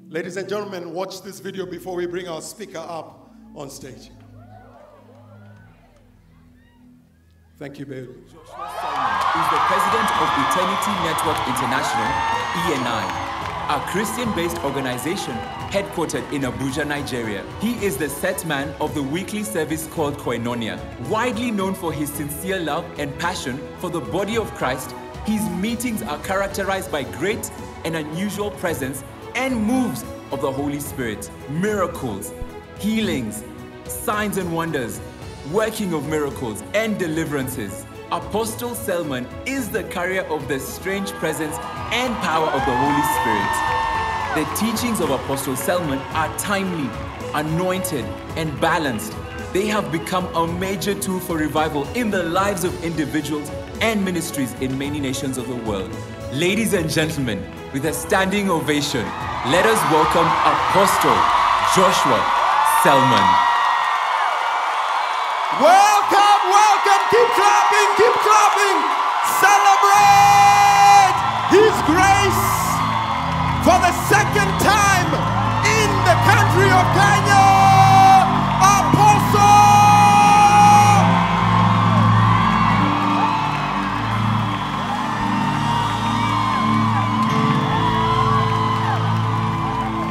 Ladies and gentlemen, watch this video before we bring our speaker up on stage. Thank you, baby. Joshua Selman is the president of Eternity Network International, ENI, a Christian-based organization headquartered in Abuja, Nigeria. He is the set man of the weekly service called Koinonia. Widely known for his sincere love and passion for the body of Christ, his meetings are characterized by great and unusual presence and moves of the Holy Spirit, miracles, healings, signs and wonders, working of miracles and deliverances. Apostle Selman is the carrier of the strange presence and power of the Holy Spirit. The teachings of Apostle Selman are timely, anointed, and balanced. They have become a major tool for revival in the lives of individuals and ministries in many nations of the world. Ladies and gentlemen, with a standing ovation, let us welcome Apostle Joshua Selman. Welcome, welcome. Keep clapping, keep clapping. Celebrate His grace for the second time in the country of Kenya. Apostle.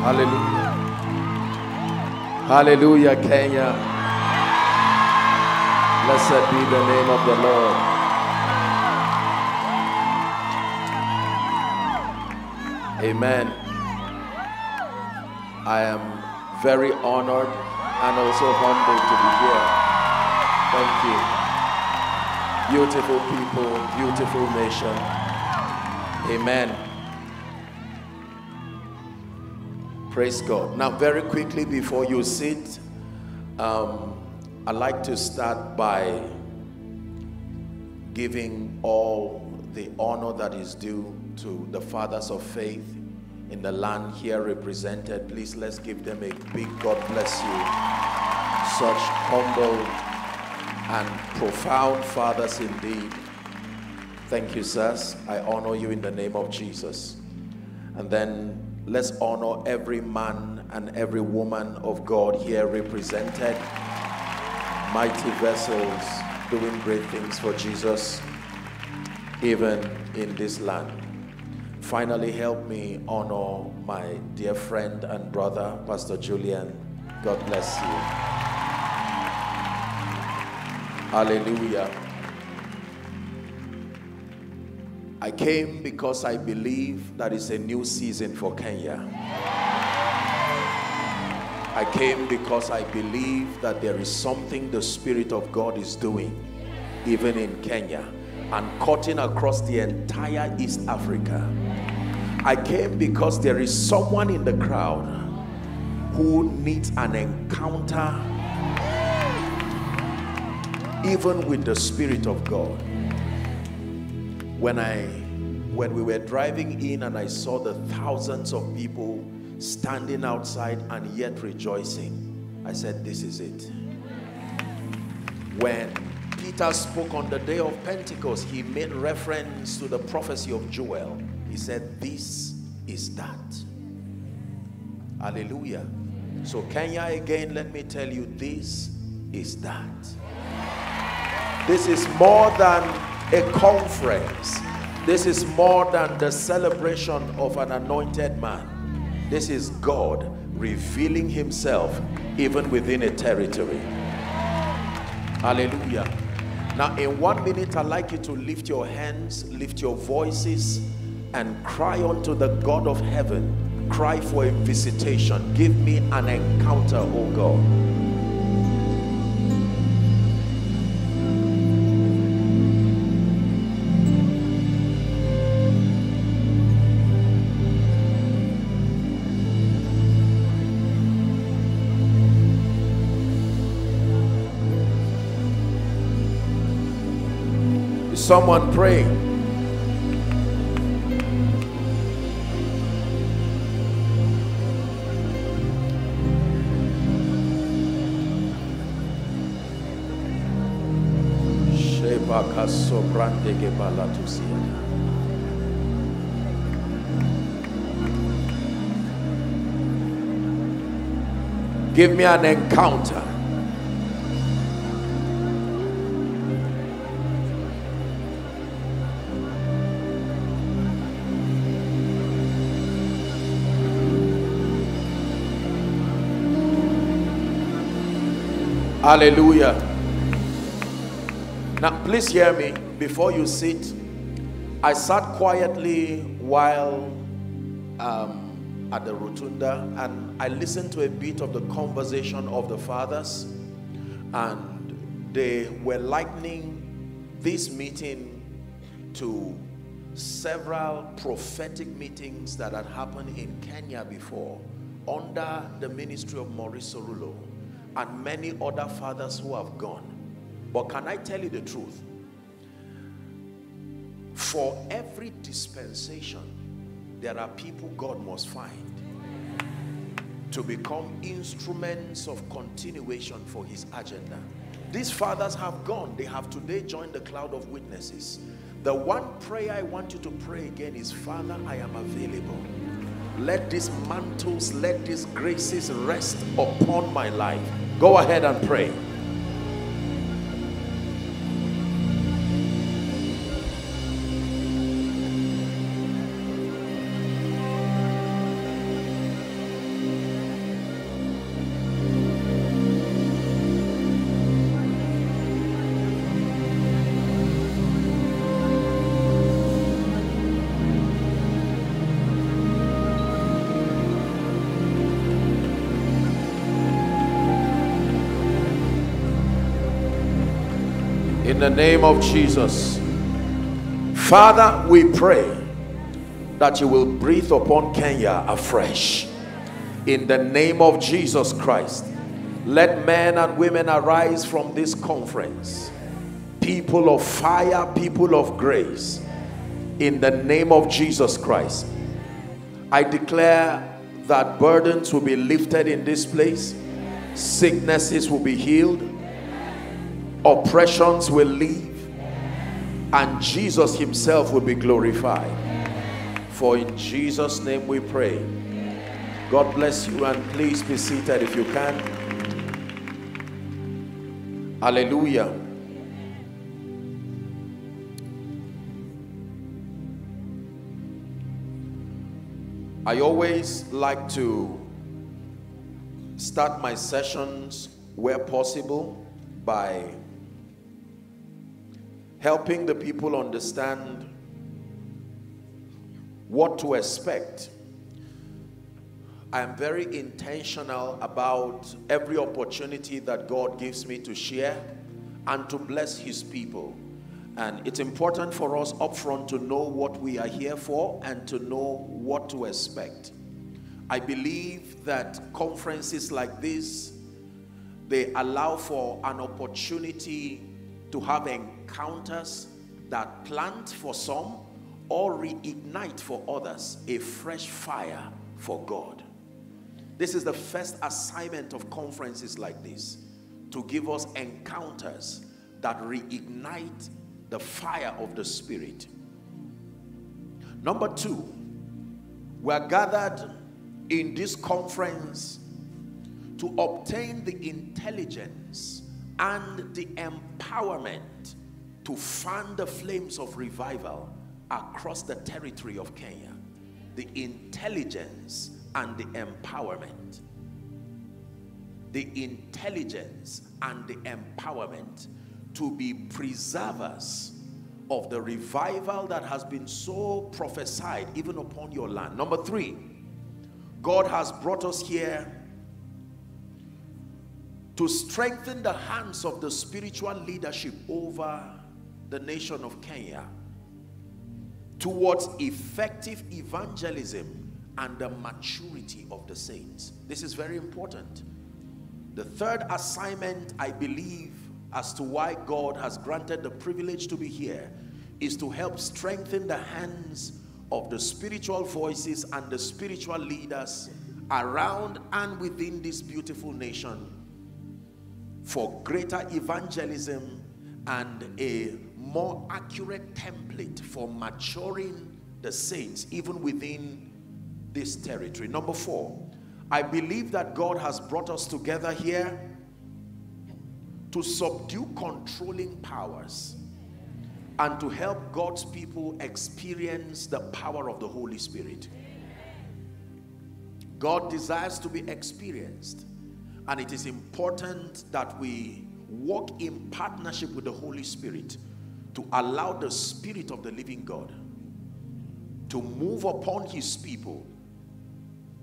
Hallelujah. Hallelujah, Kenya. Blessed be the name of the Lord. Amen. I am very honored and also humbled to be here. Thank you. Beautiful people, beautiful nation. Amen. Praise God. Now, very quickly before you sit, I'd like to start by giving all the honor that is due to the fathers of faith in the land here represented. Please, let's give them a big God bless you. Such humble and profound fathers indeed. Thank you, sirs. I honor you in the name of Jesus. And then let's honor every man and every woman of God here represented. Mighty vessels doing great things for Jesus, even in this land. Finally, help me honor my dear friend and brother, Pastor Julian. God bless you. Hallelujah. I came because I believe that it's a new season for Kenya. I came because I believe that there is something the Spirit of God is doing, even in Kenya, and cutting across the entire East Africa. I came because there is someone in the crowd who needs an encounter, even with the Spirit of God. When we were driving in and I saw the thousands of people standing outside and yet rejoicing, I said, this is it. When Peter spoke on the day of Pentecost, he made reference to the prophecy of Joel. He said, this is that. Hallelujah. So Kenya, again, let me tell you, this is that. This is more than a conference. This is more than the celebration of an anointed man. This is God revealing himself even within a territory. Hallelujah. Now in 1 minute, I'd like you to lift your hands, lift your voices, and cry unto the God of heaven. Cry for a visitation. Give me an encounter, oh God. Someone praying. Shebaka sobrande gebalatusia. Give me an encounter. Hallelujah. Now please hear me before you sit. I sat quietly while at the rotunda, and I listened to a bit of the conversation of the fathers, and they were likening this meeting to several prophetic meetings that had happened in Kenya before under the ministry of Maurice Orulo and many other fathers who have gone. But can I tell you the truth? For every dispensation, there are people God must find to become instruments of continuation for his agenda. These fathers have gone. They have today joined the cloud of witnesses. The one prayer I want you to pray again is, Father, I am available. Let these mantles, let these graces rest upon my life. Go ahead and pray. In the name of Jesus. Father, we pray that you will breathe upon Kenya afresh. In the name of Jesus Christ, let men and women arise from this conference. People of fire, people of grace. In the name of Jesus Christ, I declare that burdens will be lifted in this place. Sicknesses will be healed. Oppressions will leave, and Jesus himself will be glorified. For in Jesus' name we pray. God bless you, and please be seated if you can. Hallelujah. I always like to start my sessions where possible by helping the people understand what to expect. I am very intentional about every opportunity that God gives me to share and to bless his people. And it's important for us up front to know what we are here for and to know what to expect. I believe that conferences like this, they allow for an opportunity to have encounters that plant for some or reignite for others a fresh fire for God. This is the first assignment of conferences like this, to give us encounters that reignite the fire of the Spirit. Number two, we are gathered in this conference to obtain the intelligence and the empowerment to fan the flames of revival across the territory of Kenya. The intelligence and the empowerment. The intelligence and the empowerment to be preservers of the revival that has been so prophesied even upon your land. Number three, God has brought us here to strengthen the hands of the spiritual leadership over the nation of Kenya towards effective evangelism and the maturity of the saints. This is very important. The third assignment, I believe, as to why God has granted the privilege to be here, is to help strengthen the hands of the spiritual voices and the spiritual leaders around and within this beautiful nation for greater evangelism and a more accurate template for maturing the saints even within this territory. Number four, I believe that God has brought us together here to subdue controlling powers and to help God's people experience the power of the Holy Spirit. God desires to be experienced, and it is important that we walk in partnership with the Holy Spirit to allow the Spirit of the living God to move upon his people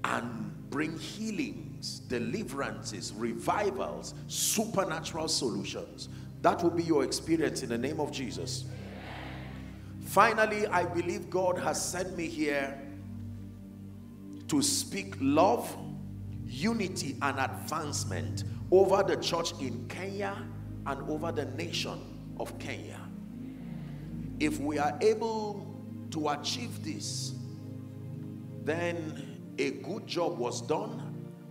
and bring healings, deliverances, revivals, supernatural solutions. That will be your experience in the name of Jesus. Finally, I believe God has sent me here to speak love, unity, and advancement over the church in Kenya and over the nation of Kenya. If we are able to achieve this, then a good job was done,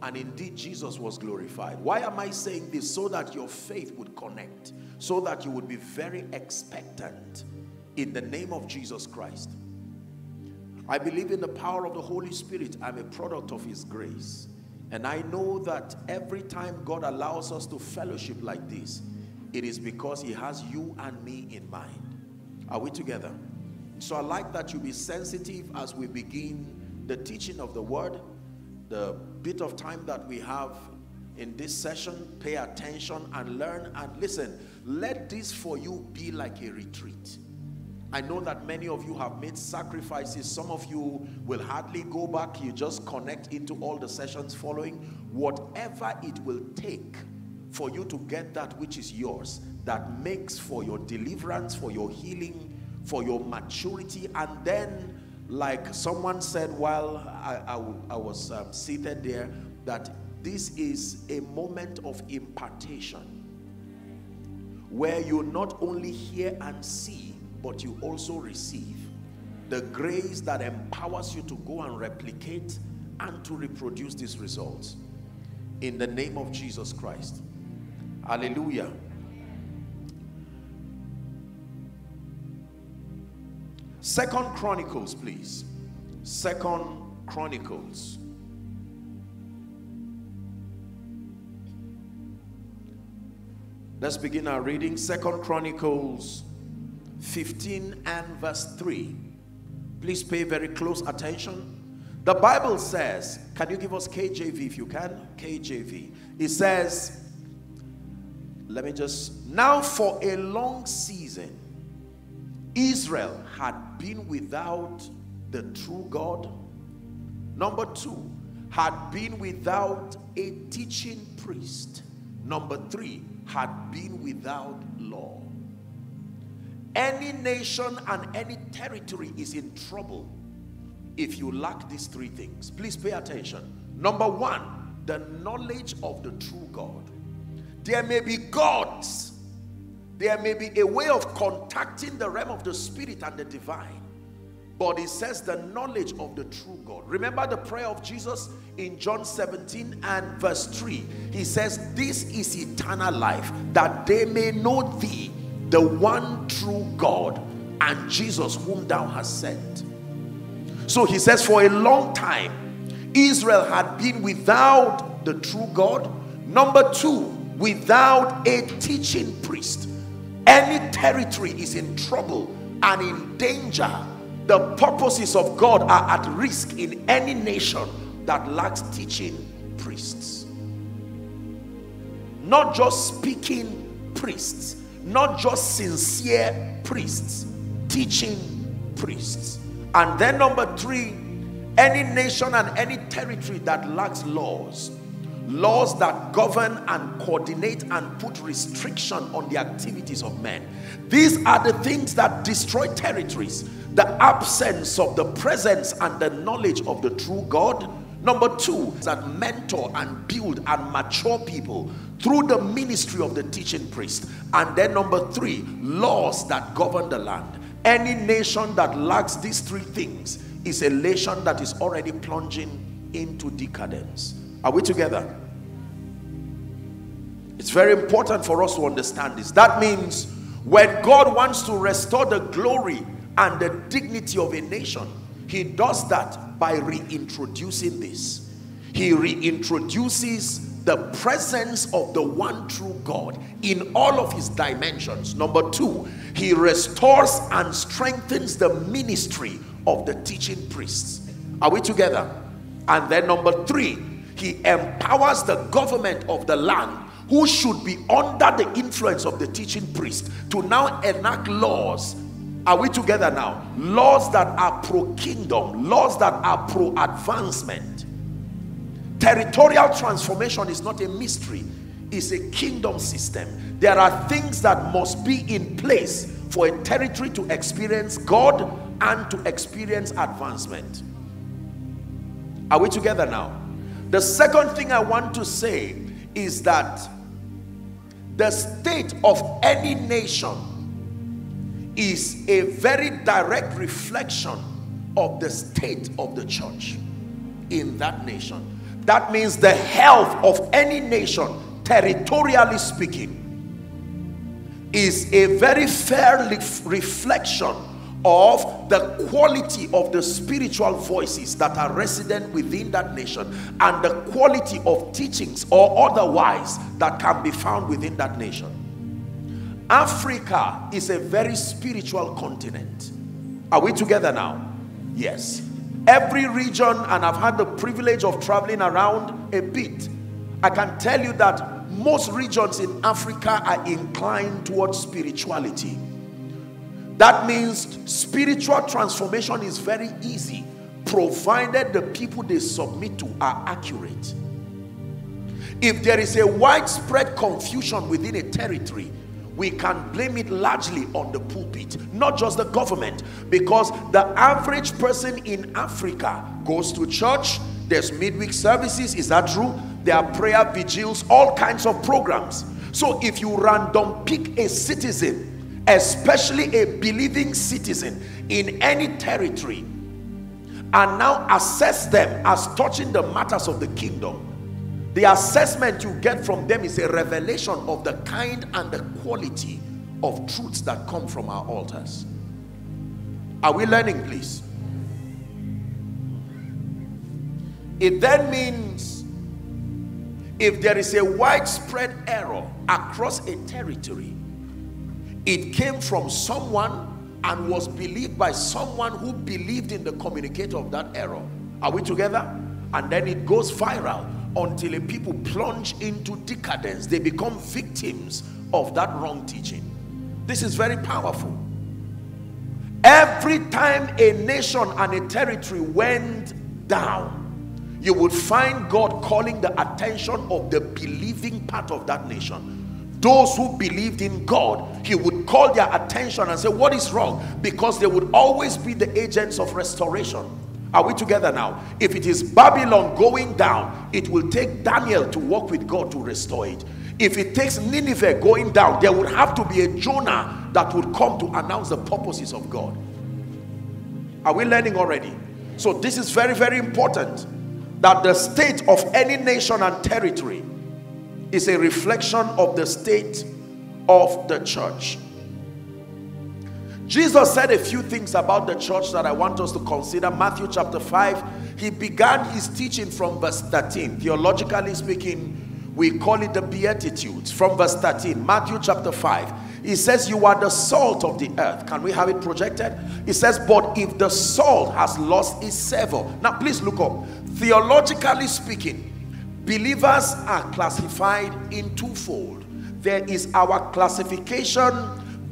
and indeed Jesus was glorified. Why am I saying this? So that your faith would connect, so that you would be very expectant in the name of Jesus Christ. I believe in the power of the Holy Spirit. I'm a product of his grace, and I know that every time God allows us to fellowship like this, it is because he has you and me in mind. Are we together? So I like that you be sensitive as we begin the teaching of the word. The bit of time that we have in this session, pay attention and learn and listen. Let this for you be like a retreat. I know that many of you have made sacrifices. Some of you will hardly go back. You just connect into all the sessions following. Whatever it will take for you to get that which is yours, that makes for your deliverance, for your healing, for your maturity. And then, like someone said while I was seated there, that this is a moment of impartation, where you not only hear and see, but you also receive the grace that empowers you to go and replicate and to reproduce these results in the name of Jesus Christ. Hallelujah. Second Chronicles, please. Second Chronicles. Let's begin our reading. Second Chronicles 15 and verse 3. Please pay very close attention. The Bible says, can you give us KJV if you can? KJV. It says, now for a long season, Israel had been without the true God. Number 2, had been without a teaching priest. Number 3, had been without law. Any nation and any territory is in trouble if you lack these 3 things. Please pay attention. Number 1, the knowledge of the true God. There may be gods. There may be a way of contacting the realm of the spirit and the divine. But it says the knowledge of the true God. Remember the prayer of Jesus in John 17 and verse 3. He says, this is eternal life, that they may know thee, the one true God, and Jesus whom thou hast sent. So he says, for a long time, Israel had been without the true God. Number 2, without a teaching priest. Any territory is in trouble and in danger. The purposes of God are at risk in any nation that lacks teaching priests. Not just speaking priests, not just sincere priests, teaching priests. And then number 3, any nation and any territory that lacks laws. Laws that govern and coordinate and put restriction on the activities of men. These are the things that destroy territories. The absence of the presence and the knowledge of the true God. Number 2, that mentor and build and mature people through the ministry of the teaching priest. And then number 3, laws that govern the land. Any nation that lacks these 3 things is a nation that is already plunging into decadence. Are we together? It's very important for us to understand this. That means when God wants to restore the glory and the dignity of a nation, he does that by reintroducing this. He reintroduces the presence of the one true God in all of his dimensions. Number two, he restores and strengthens the ministry of the teaching priests. Are we together? And then number three, he empowers the government of the land, who should be under the influence of the teaching priest, to now enact laws. Are we together now? Laws that are pro-kingdom, laws that are pro-advancement. Territorial transformation is not a mystery, it's a kingdom system. There are things that must be in place for a territory to experience God and to experience advancement. Are we together now? The second thing I want to say is that the state of any nation is a very direct reflection of the state of the church in that nation. That means the health of any nation, territorially speaking, is a very fair reflection of the quality of the spiritual voices that are resident within that nation, and the quality of teachings or otherwise that can be found within that nation. Africa is a very spiritual continent. Are we together now? Yes. Every region, and I've had the privilege of traveling around a bit, I can tell you that most regions in Africa are inclined towards spirituality. That means spiritual transformation is very easy, provided the people they submit to are accurate. If there is a widespread confusion within a territory, we can blame it largely on the pulpit, not just the government, because the average person in Africa goes to church, there's midweek services, is that true? There are prayer vigils, all kinds of programs. So if you random pick a citizen, especially a believing citizen in any territory, and now assess them as touching the matters of the kingdom, the assessment you get from them is a revelation of the kind and the quality of truths that come from our altars. Are we learning, please? It then means if there is a widespread error across a territory, it came from someone and was believed by someone who believed in the communicator of that error. Are we together? And then it goes viral until a people plunge into decadence. They become victims of that wrong teaching. This is very powerful. Every time a nation and a territory went down, you would find God calling the attention of the believing part of that nation. Those who believed in God, he would call their attention and say, what is wrong? Because they would always be the agents of restoration. Are we together now? If it is Babylon going down, it will take Daniel to work with God to restore it. If it takes Nineveh going down, there would have to be a Jonah that would come to announce the purposes of God. Are we learning already? So this is very, very important, that the state of any nation and territory is a reflection of the state of the church. Jesus said a few things about the church that I want us to consider. Matthew chapter 5, he began his teaching from verse 13. Theologically speaking, we call it the Beatitudes. From verse 13, Matthew chapter 5, he says, you are the salt of the earth. Can we have it projected? He says, but if the salt has lost its savor. Now please look up. Theologically speaking, believers are classified in twofold. There is our classification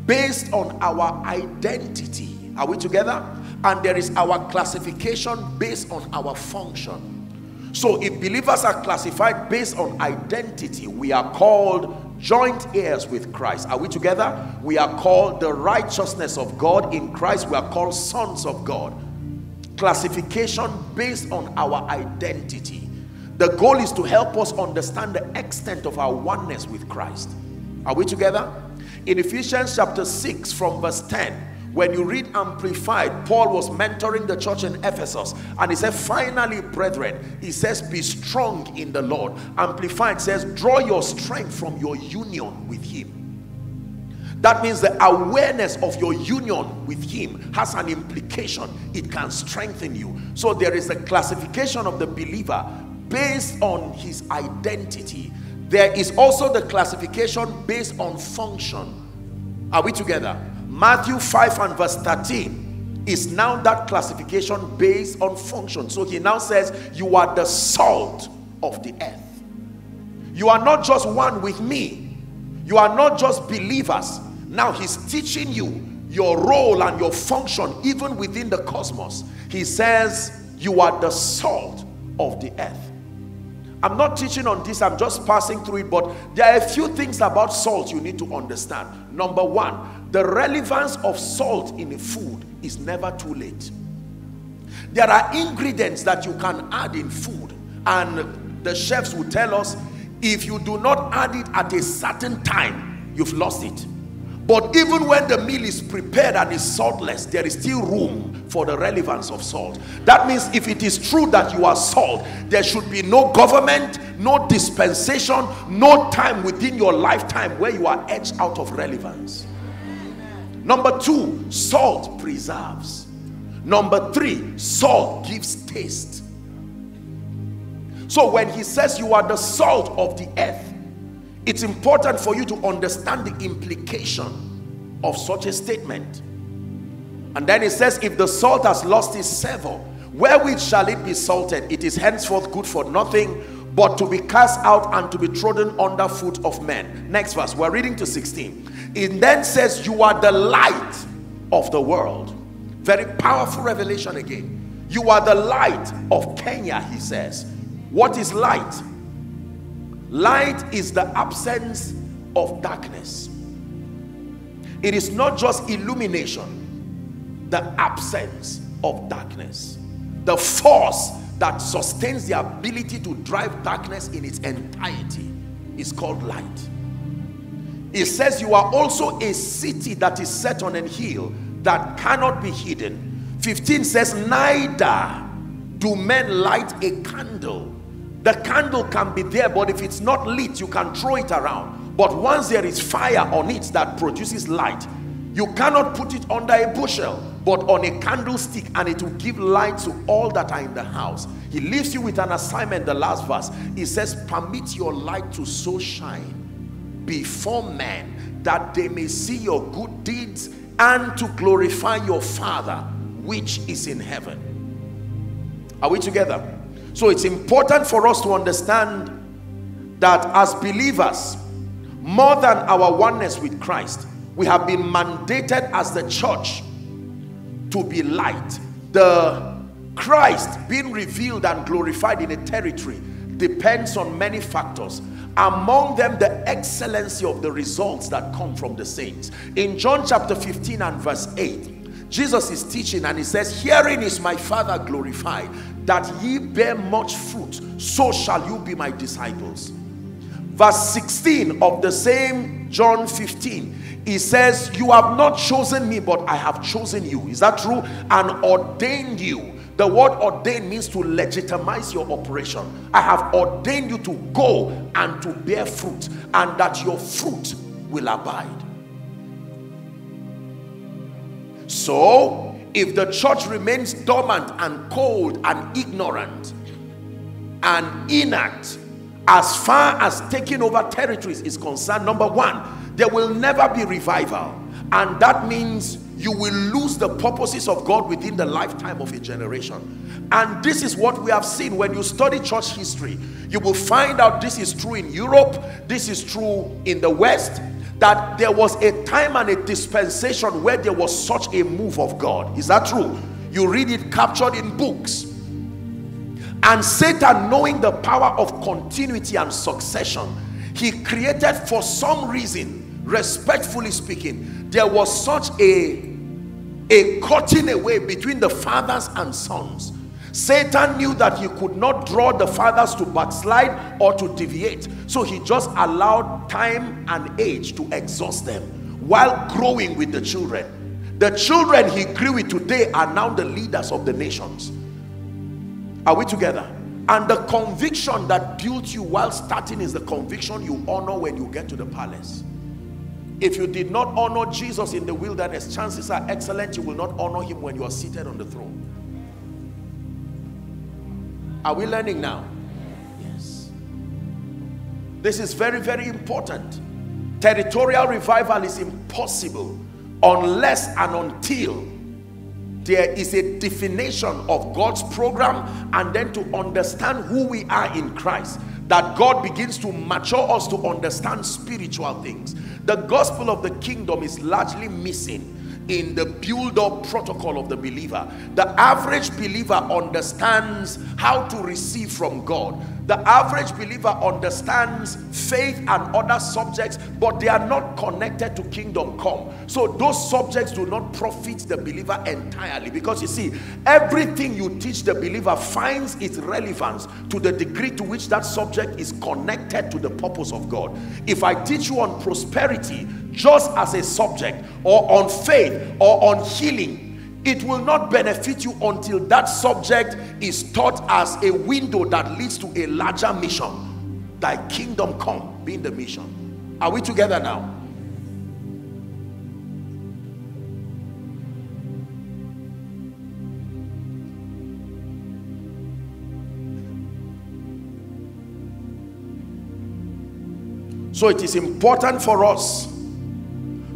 based on our identity. Are we together? And there is our classification based on our function. So if believers are classified based on identity, we are called joint heirs with Christ. Are we together? We are called the righteousness of God in Christ. We are called sons of God. Classification based on our identity. The goal is to help us understand the extent of our oneness with Christ. Are we together? In Ephesians chapter 6 from verse 10, when you read Amplified, Paul was mentoring the church in Ephesus, and he said, finally, brethren, he says, be strong in the Lord. Amplified says, draw your strength from your union with him. That means the awareness of your union with him has an implication. It can strengthen you. So there is a classification of the believer based on his identity. There is also the classification based on function. Are we together? Matthew 5 and verse 13 is now that classification based on function. So he now says, you are the salt of the earth. You are not just one with me. You are not just believers. Now he's teaching you your role and your function even within the cosmos. He says, you are the salt of the earth. I'm not teaching on this, I'm just passing through it, but there are a few things about salt you need to understand. Number one, the relevance of salt in a food is never too late. There are ingredients that you can add in food, and the chefs will tell us, if you do not add it at a certain time, you've lost it. But even when the meal is prepared and is saltless, there is still room for the relevance of salt. That means if it is true that you are salt, there should be no government, no dispensation, no time within your lifetime where you are edged out of relevance. Number two, salt preserves. Number three, salt gives taste. So when he says you are the salt of the earth, it's important for you to understand the implication of such a statement. And then it says, if the salt has lost its savor, wherewith shall it be salted? It is henceforth good for nothing, but to be cast out and to be trodden under foot of men. Next verse, we're reading to 16. It then says, you are the light of the world. Very powerful revelation again. You are the light of Kenya, he says. What is light? Light is the absence of darkness. It is not just illumination, the absence of darkness. The force that sustains the ability to drive darkness in its entirety is called light. It says you are also a city that is set on a hill that cannot be hidden. 15 says, neither do men light a candle. The candle can be there, but if it's not lit, you can throw it around. But once there is fire on it that produces light, you cannot put it under a bushel, but on a candlestick, and it will give light to all that are in the house. He leaves you with an assignment, the last verse. He says, permit your light to so shine before men that they may see your good deeds and to glorify your Father which is in heaven. Are we together? So it's important for us to understand that as believers, more than our oneness with Christ, we have been mandated as the church to be light. The Christ being revealed and glorified in a territory depends on many factors. Among them, the excellency of the results that come from the saints. In John chapter 15 and verse 8, Jesus is teaching and he says, herein is my Father glorified, that ye bear much fruit, so shall you be my disciples. Verse 16 of the same John 15, he says, you have not chosen me, but I have chosen you. Is that true? And ordained you. The word ordain means to legitimize your operation. I have ordained you to go and to bear fruit, and that your fruit will abide. So, if the church remains dormant and cold and ignorant and inert as far as taking over territories is concerned, number one, there will never be revival. And that means you will lose the purposes of God within the lifetime of a generation. And this is what we have seen. When you study church history, you will find out this is true in Europe, this is true in the West, that there was a time and a dispensation where there was such a move of God. Is that true? You read it captured in books. And Satan, knowing the power of continuity and succession, he created, for some reason, respectfully speaking, there was such a cutting away between the fathers and sons. Satan knew that he could not draw the fathers to backslide or to deviate, so he just allowed time and age to exhaust them while growing with the children. The children he grew with today are now the leaders of the nations. Are we together? And the conviction that built you while starting is the conviction you honor when you get to the palace. If you did not honor Jesus in the wilderness, chances are excellent you will not honor him when you are seated on the throne. Are we learning now? This is very, very important. Territorial revival is impossible unless and until there is a definition of God's program, and then to understand who we are in Christ, that God begins to mature us to understand spiritual things. The gospel of the kingdom is largely missing in the build-up protocol of the believer. The average believer understands how to receive from God. The average believer understands faith and other subjects, but they are not connected to kingdom come. So those subjects do not profit the believer entirely, because you see, everything you teach the believer finds its relevance to the degree to which that subject is connected to the purpose of God. If I teach you on prosperity just as a subject, or on faith, or on healing, it will not benefit you until that subject is taught as a window that leads to a larger mission. Thy kingdom come being the mission. Are we together now? So it is important for us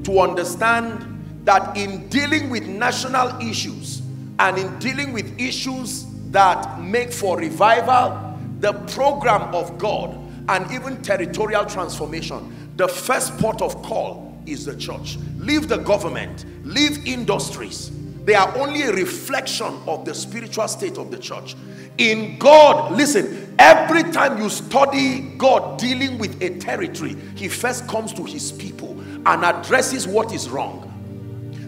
to understand that in dealing with national issues and in dealing with issues that make for revival, the program of God, and even territorial transformation, the first port of call is the church. Leave the government, leave industries. They are only a reflection of the spiritual state of the church. In God, listen, every time you study God dealing with a territory, he first comes to his people and addresses what is wrong.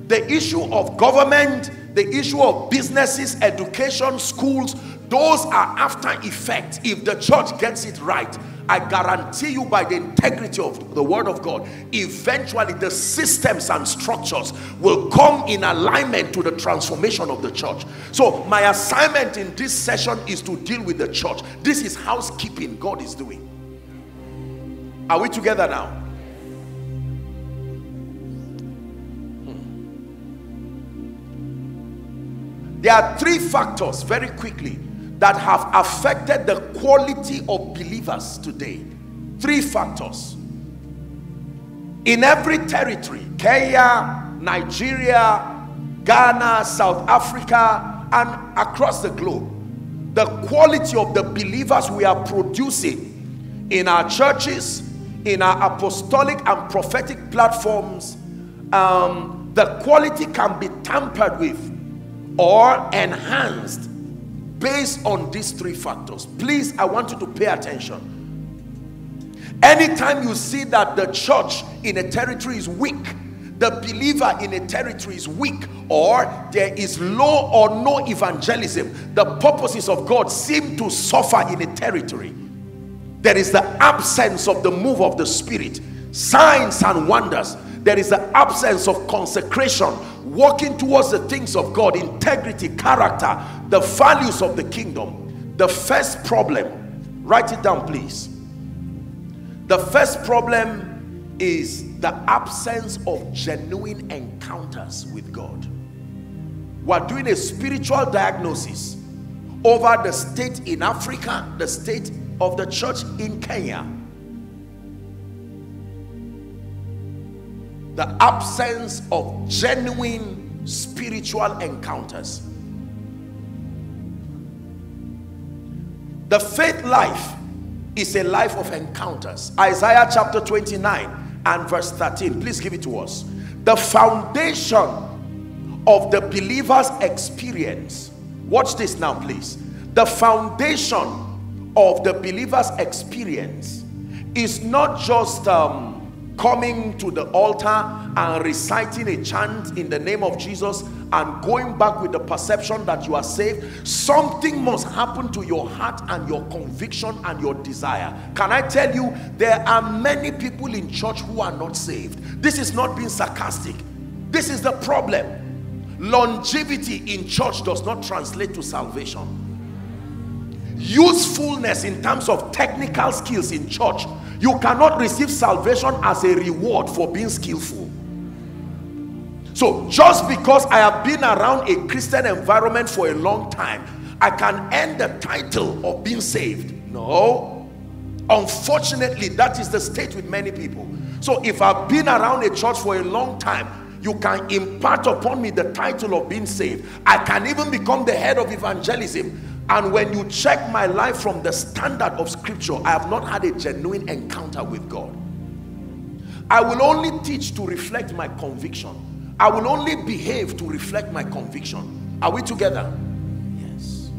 The issue of government, the issue of businesses, education, schools, those are after effects. If the church gets it right, I guarantee you, by the integrity of the word of God, eventually the systems and structures will come in alignment to the transformation of the church. So my assignment in this session is to deal with the church. This is housekeeping God is doing. Are we together now? There are three factors, very quickly, that have affected the quality of believers today. Three factors. In every territory, Kenya, Nigeria, Ghana, South Africa, and across the globe, the quality of the believers we are producing in our churches, in our apostolic and prophetic platforms, the quality can be tampered with or enhanced based on these three factors. Please, I want you to pay attention. Anytime you see that the church in a territory is weak, the believer in a territory is weak, or there is low or no evangelism, the purposes of God seem to suffer in a territory, there is the absence of the move of the Spirit, signs and wonders. There is the absence of consecration, walking towards the things of God, integrity, character, the values of the kingdom. The first problem, write it down please. The first problem is the absence of genuine encounters with God. We're doing a spiritual diagnosis over the state in Africa, the state of the church in Kenya. The absence of genuine spiritual encounters. The faith life is a life of encounters. Isaiah chapter 29 and verse 13. Please give it to us. The foundation of the believer's experience. Watch this now, please. The foundation of the believer's experience is not just coming to the altar and reciting a chant in the name of Jesus and going back with the perception that you are saved. Something must happen to your heart and your conviction and your desire. Can I tell you, there are many people in church who are not saved. This is not being sarcastic. This is the problem. Longevity in church does not translate to salvation. Usefulness in terms of technical skills in church, you cannot receive salvation as a reward for being skillful. So just because I have been around a Christian environment for a long time, I can earn the title of being saved. No. Unfortunately, that is the state with many people. So if I've been around a church for a long time, you can impart upon me the title of being saved. I can even become the head of evangelism. And when you check my life from the standard of scripture, I have not had a genuine encounter with God. I will only teach to reflect my conviction. I will only behave to reflect my conviction. Are we together? Yes.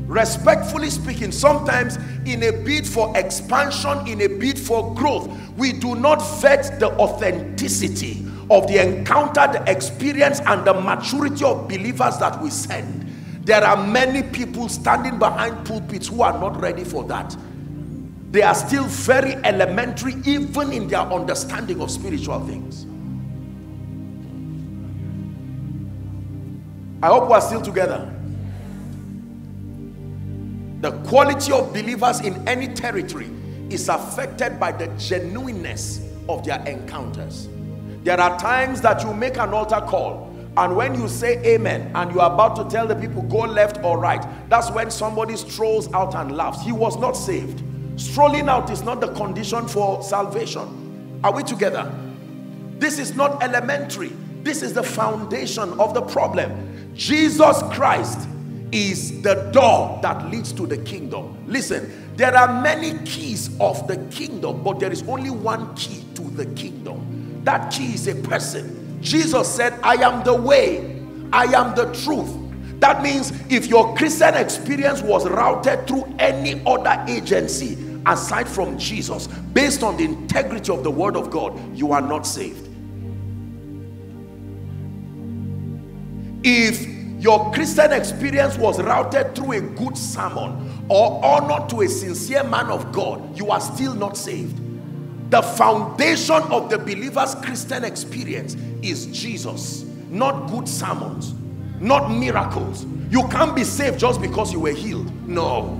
Respectfully speaking, sometimes in a bid for expansion, in a bid for growth, we do not vet the authenticity of the encounter, the experience, and the maturity of believers that we send. There are many people standing behind pulpits who are not ready for that. They are still very elementary, even in their understanding of spiritual things. I hope we are still together. The quality of believers in any territory is affected by the genuineness of their encounters. There are times that you make an altar call, and when you say amen and you are about to tell the people go left or right, that's when somebody strolls out and laughs. He was not saved. Strolling out is not the condition for salvation. Are we together? This is not elementary. This is the foundation of the problem. Jesus Christ is the door that leads to the kingdom. Listen, there are many keys of the kingdom, but there is only one key to the kingdom. That key is a person. Jesus said, I am the way, I am the truth. That means if your Christian experience was routed through any other agency aside from Jesus, based on the integrity of the word of God, you are not saved. If your Christian experience was routed through a good sermon or honor to a sincere man of God, you are still not saved. The foundation of the believer's Christian experience is Jesus, not good sermons, not miracles. You can't be saved just because you were healed. No.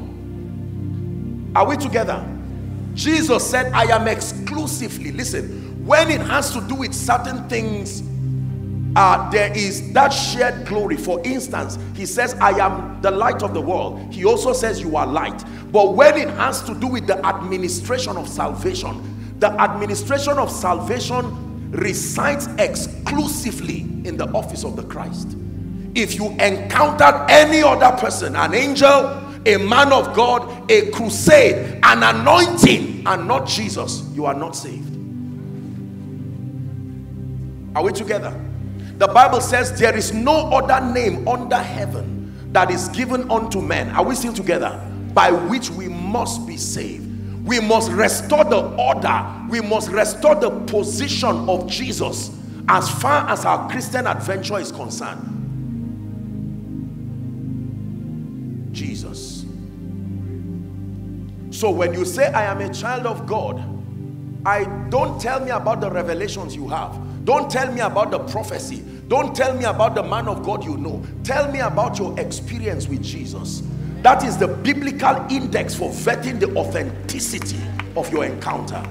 Are we together? Jesus said, I am exclusively, listen, when it has to do with certain things, there is that shared glory. For instance, he says, I am the light of the world. He also says you are light. But when it has to do with the administration of salvation, the administration of salvation resides exclusively in the office of the Christ. If you encountered any other person, an angel, a man of God, a crusade, an anointing, and not Jesus, you are not saved. Are we together? The Bible says there is no other name under heaven that is given unto men. Are we still together? By which we must be saved. We must restore the order. We must restore the position of Jesus as far as our Christian adventure is concerned. Jesus. So when you say I am a child of God, don't tell me about the revelations you have. Don't tell me about the prophecy. Don't tell me about the man of God you know. Tell me about your experience with Jesus. That is the biblical index for vetting the authenticity of your encounter.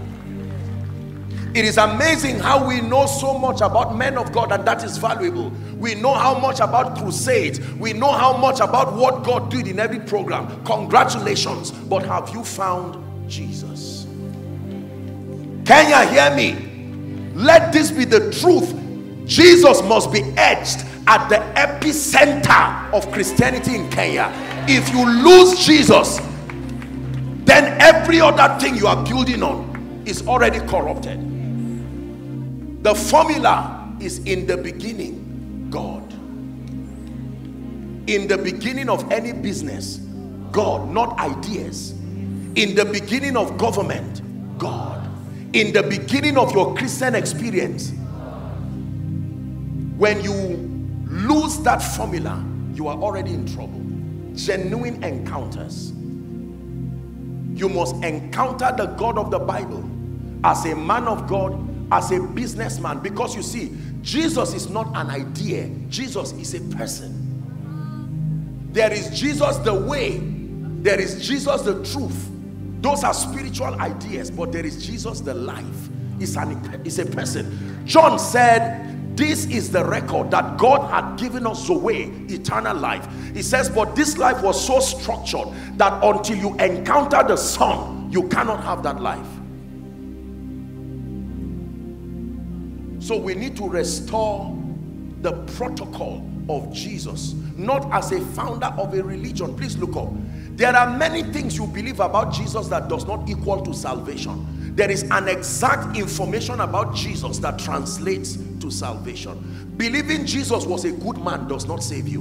It is amazing how we know so much about men of God, and that is valuable. We know how much about crusades. We know how much about what God did in every program. Congratulations. But have you found Jesus? Can you hear me? Let this be the truth. Jesus must be etched at the epicenter of Christianity in Kenya. If you lose Jesus, then every other thing you are building on is already corrupted. The formula is in the beginning, God. In the beginning of any business, God, not ideas. In the beginning of government, God. In the beginning of your Christian experience, when you lose that formula, you are already in trouble. Genuine encounters. You must encounter the God of the Bible as a man of God, as a businessman, because you see, Jesus is not an idea. Jesus is a person. There is Jesus the way, there is Jesus the truth. Those are spiritual ideas, but there is Jesus the life. It's a person. John said, this is the record that God had given us the way, eternal life. He says, but this life was so structured that until you encounter the Son, You cannot have that life. So we need to restore the protocol of Jesus, not as a founder of a religion. Please look up. There are many things you believe about Jesus that does not equal to salvation. There is an exact information about Jesus that translates to salvation. Believing Jesus was a good man does not save you.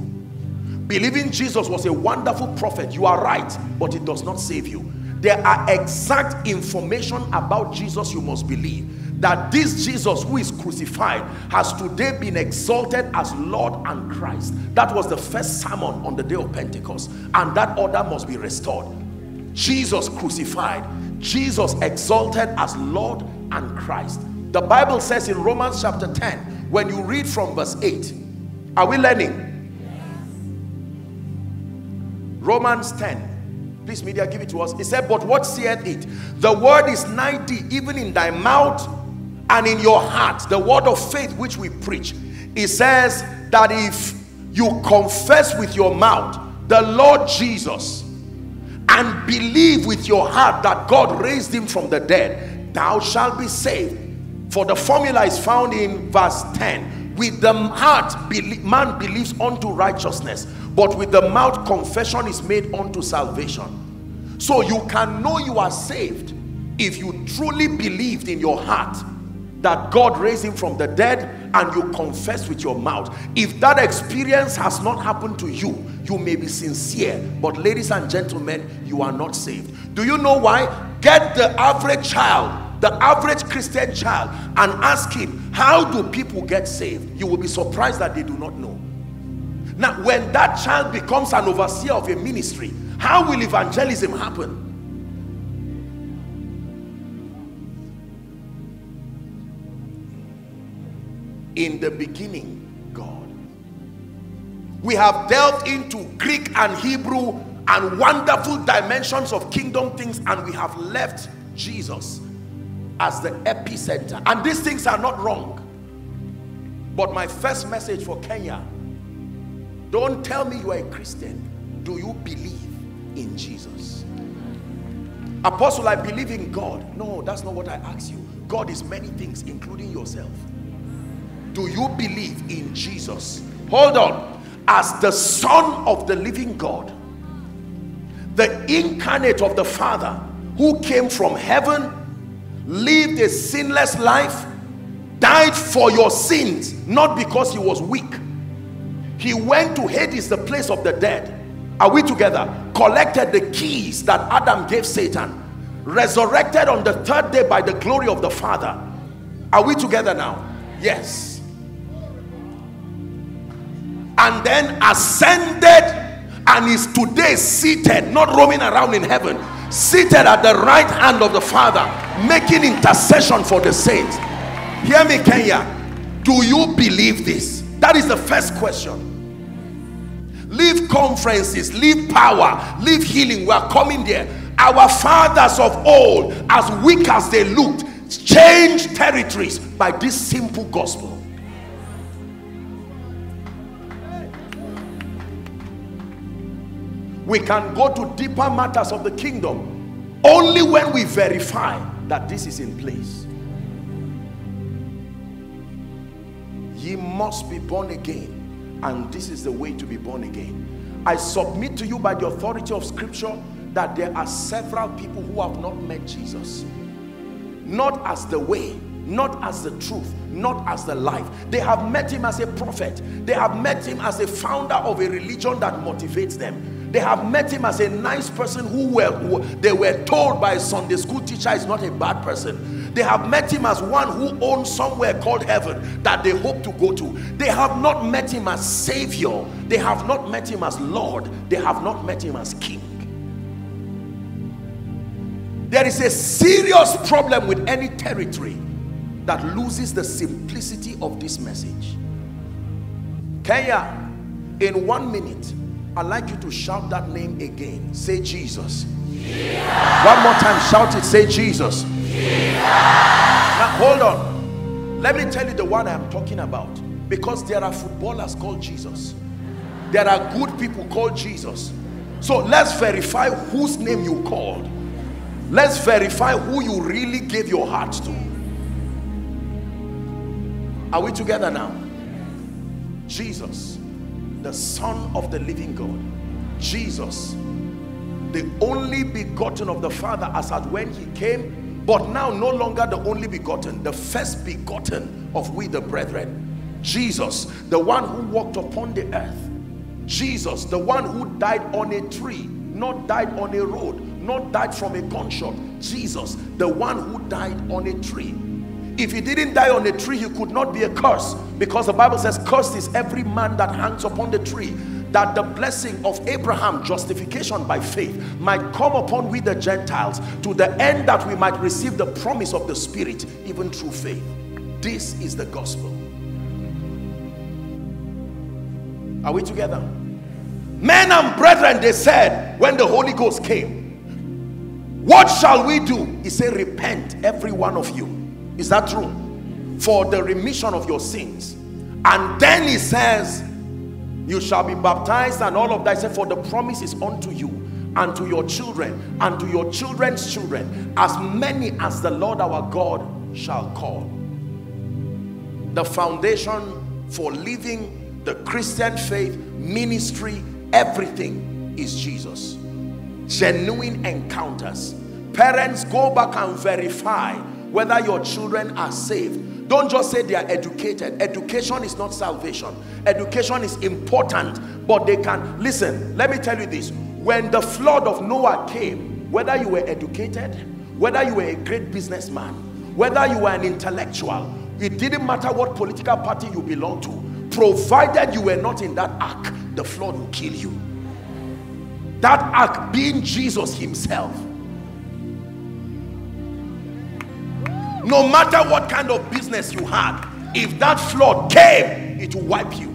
Believing Jesus was a wonderful prophet, you are right, but it does not save you. There are exact information about Jesus you must believe. That this Jesus who is crucified has today been exalted as Lord and Christ. That was the first sermon on the day of Pentecost, and that order must be restored. Jesus crucified, Jesus exalted as Lord and Christ. The Bible says in Romans chapter 10, when you read from verse 8, are we learning? Romans 10, please media, give it to us. It said, but what saith it? The word is nigh thee, even in thy mouth and in your heart, the word of faith which we preach. It says that if you confess with your mouth the Lord Jesus and believe with your heart that God raised him from the dead, thou shalt be saved. For the formula is found in verse 10. With the heart man believes unto righteousness, but with the mouth confession is made unto salvation. So you can know you are saved if you truly believed in your heart that God raised him from the dead, and you confess with your mouth. If that experience has not happened to you, you may be sincere, but ladies and gentlemen, you are not saved. Do you know why? Get the average child, the average Christian child, and ask him, how do people get saved? You will be surprised that they do not know. Now, when that child becomes an overseer of a ministry, how will evangelism happen? In the beginning, God. We have delved into Greek and Hebrew and wonderful dimensions of kingdom things, and we have left Jesus as the epicenter. And these things are not wrong. But my first message for Kenya, don't tell me you are a Christian. Do you believe in Jesus? Apostle, I believe in God. No, that's not what I asked you. God is many things, including yourself. Do you believe in Jesus? Hold on. As the Son of the living God, the incarnate of the Father, who came from heaven, lived a sinless life, died for your sins, not because he was weak. He went to Hades, the place of the dead. Are we together? Collected the keys that Adam gave Satan, resurrected on the third day by the glory of the Father. Are we together now? Yes. And then ascended and is today seated, not roaming around in heaven, seated at the right hand of the Father, making intercession for the saints. Hear me, Kenya. Do you believe this? That is the first question. Leave conferences, leave power, leave healing. We are coming there. Our fathers of old, as weak as they looked, changed territories by this simple gospel. We can go to deeper matters of the kingdom only when we verify that this is in place. Ye must be born again, and this is the way to be born again. I submit to you by the authority of scripture that there are several people who have not met Jesus, not as the way, not as the truth, not as the life. They have met him as a prophet. They have met him as a founder of a religion that motivates them. They have met him as a nice person who they were told by a Sunday school teacher is not a bad person. They have met him as one who owns somewhere called heaven that they hope to go to. They have not met him as Savior. They have not met him as Lord. They have not met him as King. There is a serious problem with any territory that loses the simplicity of this message. Kenya, in 1 minute, I'd like you to shout that name again. Say Jesus. Jesus. One more time, shout it. Say Jesus. Jesus. Now hold on. Let me tell you the one I am talking about. Because there are footballers called Jesus. There are good people called Jesus. So let's verify whose name you called. Let's verify who you really gave your heart to. Are we together now? Jesus, the Son of the living God. Jesus, the only begotten of the Father, as at when he came, but now no longer the only begotten, the first begotten of we the brethren. Jesus, the one who walked upon the earth. Jesus, the one who died on a tree, not died on a road, not died from a gunshot. Jesus, the one who died on a tree. If he didn't die on a tree, he could not be a curse, because the Bible says, cursed is every man that hangs upon the tree, that the blessing of Abraham, justification by faith, might come upon we the Gentiles, to the end that we might receive the promise of the Spirit, even through faith. This is the gospel. Are we together? Men and brethren, they said when the Holy Ghost came, what shall we do? He said, repent, every one of you. Is that true? For the remission of your sins. And then he says, you shall be baptized, and all of that. He said, for the promise is unto you and to your children and to your children's children, as many as the Lord our God shall call. The foundation for living the Christian faith, ministry, everything is Jesus. Genuine encounters. Parents, go back and verify whether your children are saved. Don't just say they are educated. Education is not salvation. Education is important, but they can, listen, let me tell you this. When the flood of Noah came, whether you were educated, whether you were a great businessman, whether you were an intellectual, it didn't matter what political party you belong to, provided you were not in that ark, the flood will kill you. That ark being Jesus himself. No matter what kind of business you had, if that flood came, it will wipe you.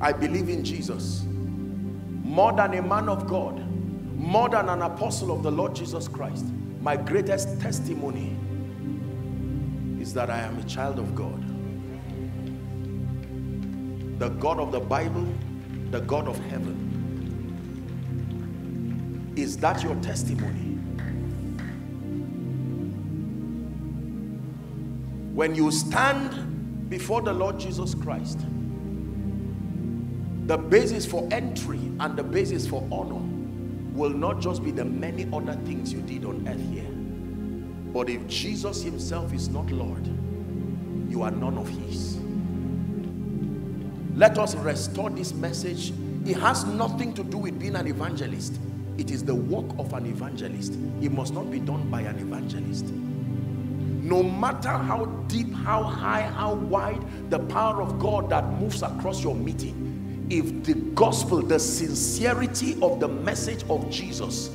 I believe in Jesus more than a man of God, more than an apostle of the Lord Jesus Christ. My greatest testimony is that I am a child of God. The God of the Bible, the God of heaven. Is that your testimony? When you stand before the Lord Jesus Christ, the basis for entry and the basis for honor will not just be the many other things you did on earth here. But if Jesus himself is not Lord, you are none of his. Let us restore this message. It has nothing to do with being an evangelist. It is the work of an evangelist. It must not be done by an evangelist. No matter how deep, how high, how wide the power of God that moves across your meeting, if the gospel, the sincerity of the message of Jesus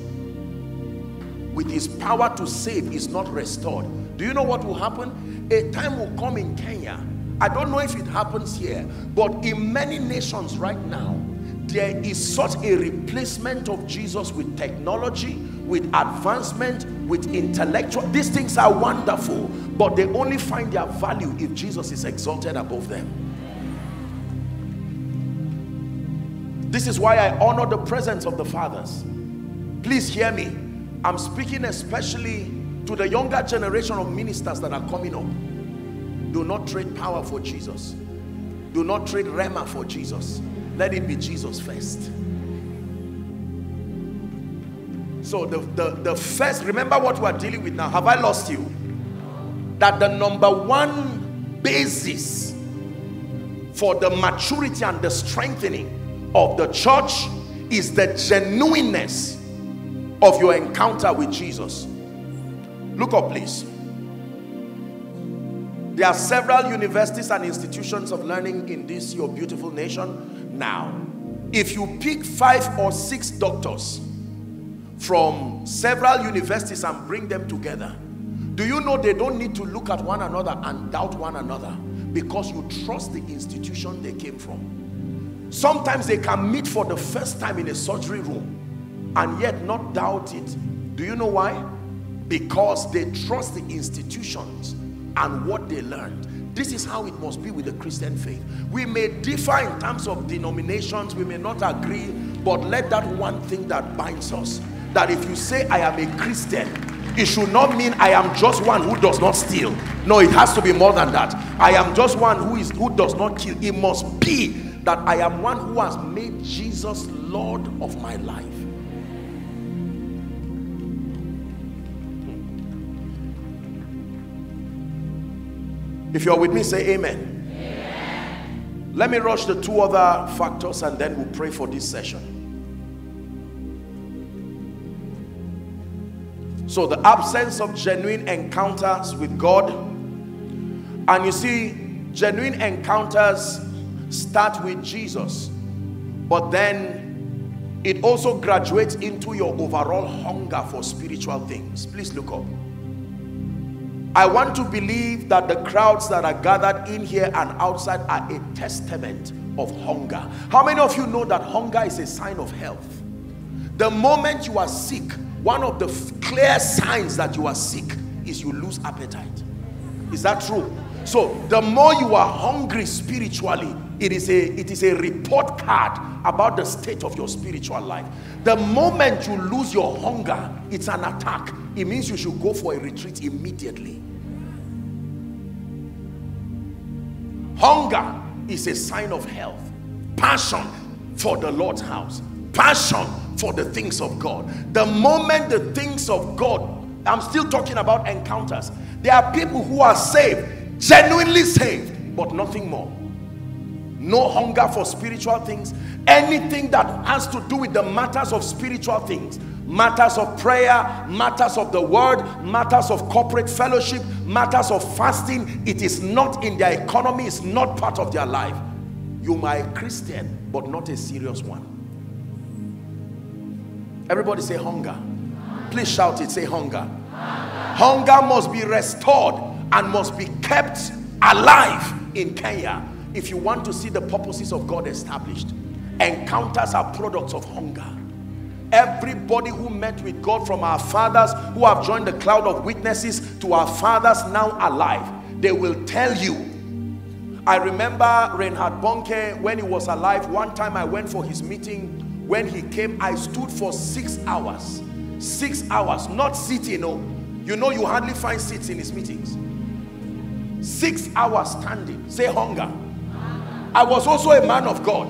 with his power to save is not restored, do you know what will happen? A time will come in Kenya. I don't know if it happens here, but in many nations right now, there is such a replacement of Jesus with technology, with advancement, with intellectual. These things are wonderful, but they only find their value if Jesus is exalted above them. This is why I honor the presence of the fathers. Please hear me. I'm speaking especially to the younger generation of ministers that are coming up. Do not trade power for Jesus. Do not trade Rema for Jesus. Let it be Jesus first. So the first, remember what we are dealing with now. Have I lost you? That the number one basis for the maturity and the strengthening of the church is the genuineness of your encounter with Jesus. Look up, please. There are several universities and institutions of learning in this your beautiful nation. Now, if you pick 5 or 6 doctors from several universities and bring them together, do you know they don't need to look at one another and doubt one another, because you trust the institution they came from. Sometimes they can meet for the first time in a surgery room and yet not doubt it. Do you know why? Because they trust the institutions and what they learned. This is how it must be with the Christian faith. We may differ in terms of denominations, we may not agree But let that one thing that binds us, that if you say I am a Christian, it should not mean I am just one who does not steal. No, it has to be more than that. I am just one who does not kill. It must be that I am one who has made Jesus Lord of my life. If you're with me, say amen. Amen. Let me rush the two other factors and then we'll pray for this session. So the absence of genuine encounters with God. And you see, genuine encounters start with Jesus, but then it also graduates into your overall hunger for spiritual things. Please look up. I want to believe that the crowds that are gathered in here and outside are a testament of hunger. How many of you know that hunger is a sign of health? The moment you are sick, one of the clear signs that you are sick is you lose appetite. Is that true? So the more you are hungry spiritually, it is a report card about the state of your spiritual life. The moment you lose your hunger, it's an attack. It means you should go for a retreat immediately. Hunger is a sign of health. Passion for the Lord's house. Passion for the things of God. The moment the things of God, I'm still talking about encounters. There are people who are saved, genuinely saved, but nothing more. No hunger for spiritual things. Anything that has to do with the matters of spiritual things, matters of prayer, matters of the word, matters of corporate fellowship, matters of fasting, it is not in their economy, it's not part of their life. You might be a Christian, but not a serious one. Everybody say hunger. Please shout it, say hunger. Hunger must be restored and must be kept alive in Kenya if you want to see the purposes of God established. Encounters are products of hunger. Everybody who met with God, from our fathers who have joined the cloud of witnesses to our fathers now alive, they will tell you. I remember Reinhard Bonnke when he was alive. One time I went for his meeting. When he came, I stood for 6 hours. 6 hours, not sitting. No. You know, you hardly find seats in his meetings. 6 hours standing. Say hunger. I was also a man of God.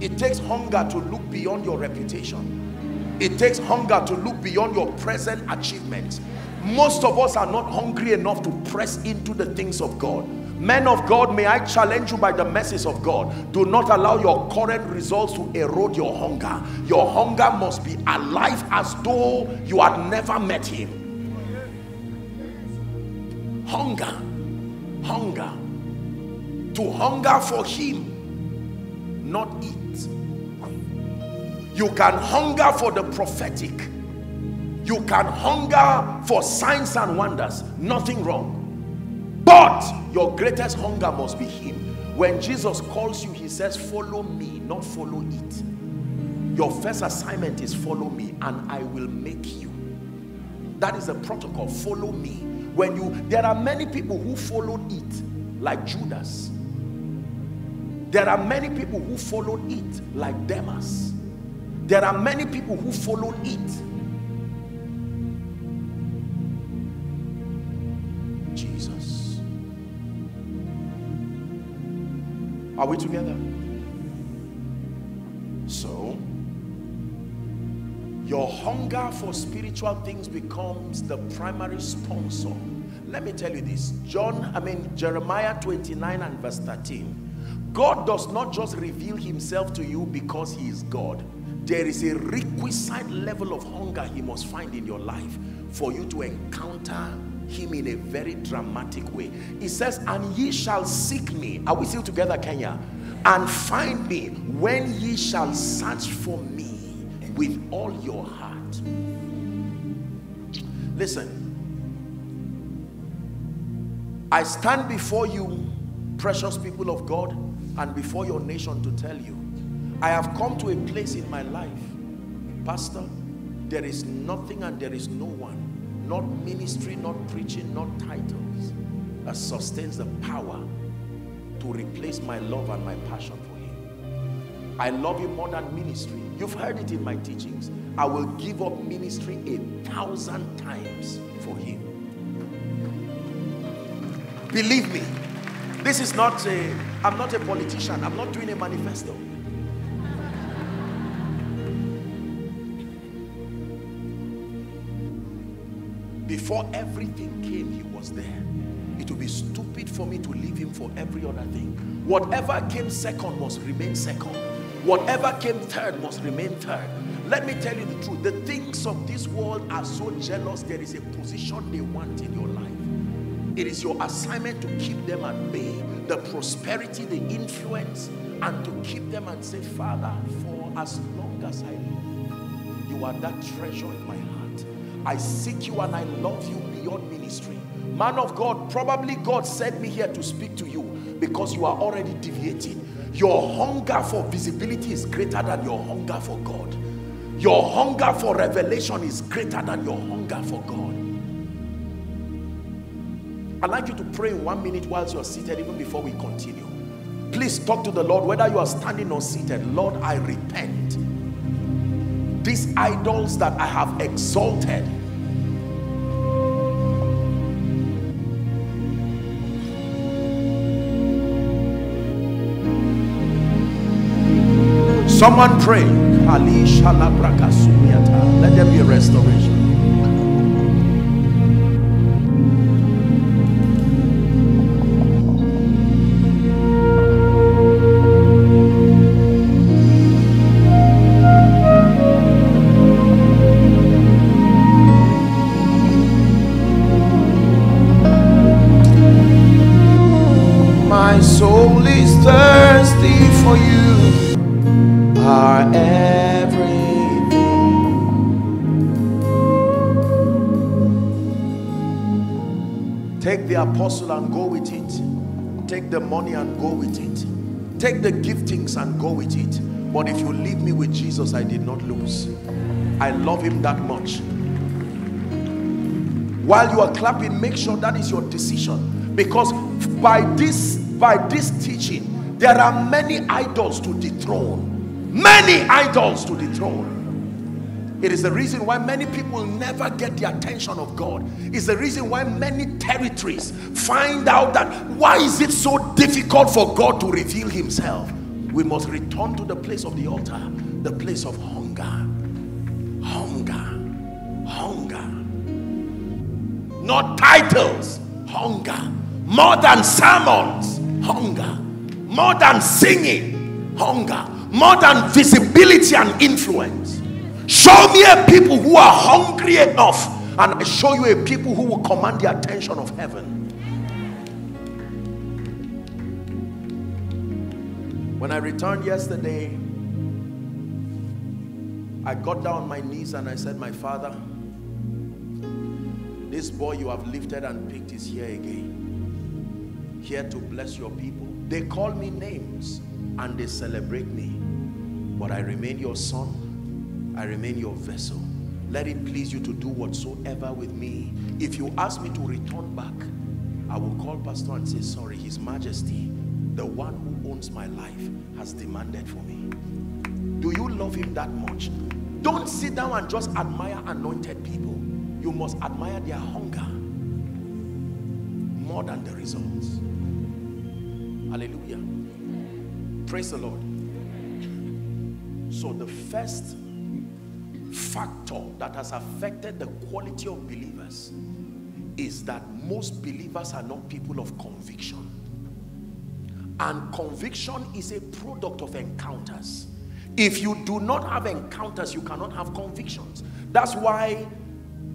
It takes hunger to look beyond your reputation. It takes hunger to look beyond your present achievements. Most of us are not hungry enough to press into the things of God. Men of God, may I challenge you by the message of God. Do not allow your current results to erode your hunger. Your hunger must be alive as though you had never met him. Hunger. Hunger. To hunger for him, not eat. You can hunger for the prophetic. You can hunger for signs and wonders. Nothing wrong. But your greatest hunger must be him. When Jesus calls you, he says, follow me, not follow it. Your first assignment is follow me and I will make you. That is the protocol. Follow me. There are many people who followed it like Judas. There are many people who followed it like Demas. There are many people who followed it. Jesus. Are we together? So, your hunger for spiritual things becomes the primary sponsor. Let me tell you this. Jeremiah 29 and verse 13. God does not just reveal himself to you because he is God. There is a requisite level of hunger he must find in your life for you to encounter him in a very dramatic way. He says, and ye shall seek me. Are we still together, Kenya? And find me when ye shall search for me with all your heart. Listen, I stand before you, precious people of God, and before your nation to tell you, I have come to a place in my life, Pastor, there is nothing and there is no one, not ministry, not preaching, not titles, that sustains the power to replace my love and my passion for him. I love him more than ministry. You've heard it in my teachings. I will give up ministry 1,000 times for him. Believe me, this is not I'm not a politician. I'm not doing a manifesto. Before everything came, he was there. It would be stupid for me to leave him for every other thing. Whatever came second must remain second. Whatever came third must remain third. Let me tell you the truth. The things of this world are so jealous. There is a position they want in your life. It is your assignment to keep them at bay. The prosperity, the influence, and to keep them and say, Father, for as long as I live, you are that treasure in my heart. I seek you and I love you beyond ministry. Man of God, probably God sent me here to speak to you because you are already deviating. Your hunger for visibility is greater than your hunger for God. Your hunger for revelation is greater than your hunger for God. I'd like you to pray in 1 minute whilst you're seated, even before we continue. Please talk to the Lord, whether you are standing or seated. Lord, I repent. These idols that I have exalted, someone pray. Let there be a restoration. My soul is thirsty for you, are everything. Take the apostle and go with it. Take the money and go with it. Take the giftings and go with it. But if you leave me with Jesus, I did not lose. I love him that much. While you are clapping, make sure that is your decision. Because by this teaching, there are many idols to dethrone. Many idols to dethrone. It is the reason why many people never get the attention of God. It's the reason why many territories find out that why is it so difficult for God to reveal himself. We must return to the place of the altar, the place of hunger. Hunger. Hunger. Not titles. Hunger. More than sermons. Hunger. More than singing. Hunger. More than visibility and influence. Show me a people who are hungry enough, and I show you a people who will command the attention of heaven. When I returned yesterday, I got down on my knees and I said, my Father, this boy you have lifted and picked is here again, here to bless your people. They call me names and they celebrate me, but I remain your son. I remain your vessel. Let it please you to do whatsoever with me. If you ask me to return back, I will call Pastor and say, sorry, His Majesty, the one who owns my life, has demanded for me. Do you love him that much? Don't sit down and just admire anointed people. You must admire their hunger more than the results. Hallelujah. Praise the Lord. So the first factor that has affected the quality of believers is that most believers are not people of conviction. And conviction is a product of encounters. If you do not have encounters, you cannot have convictions. That's why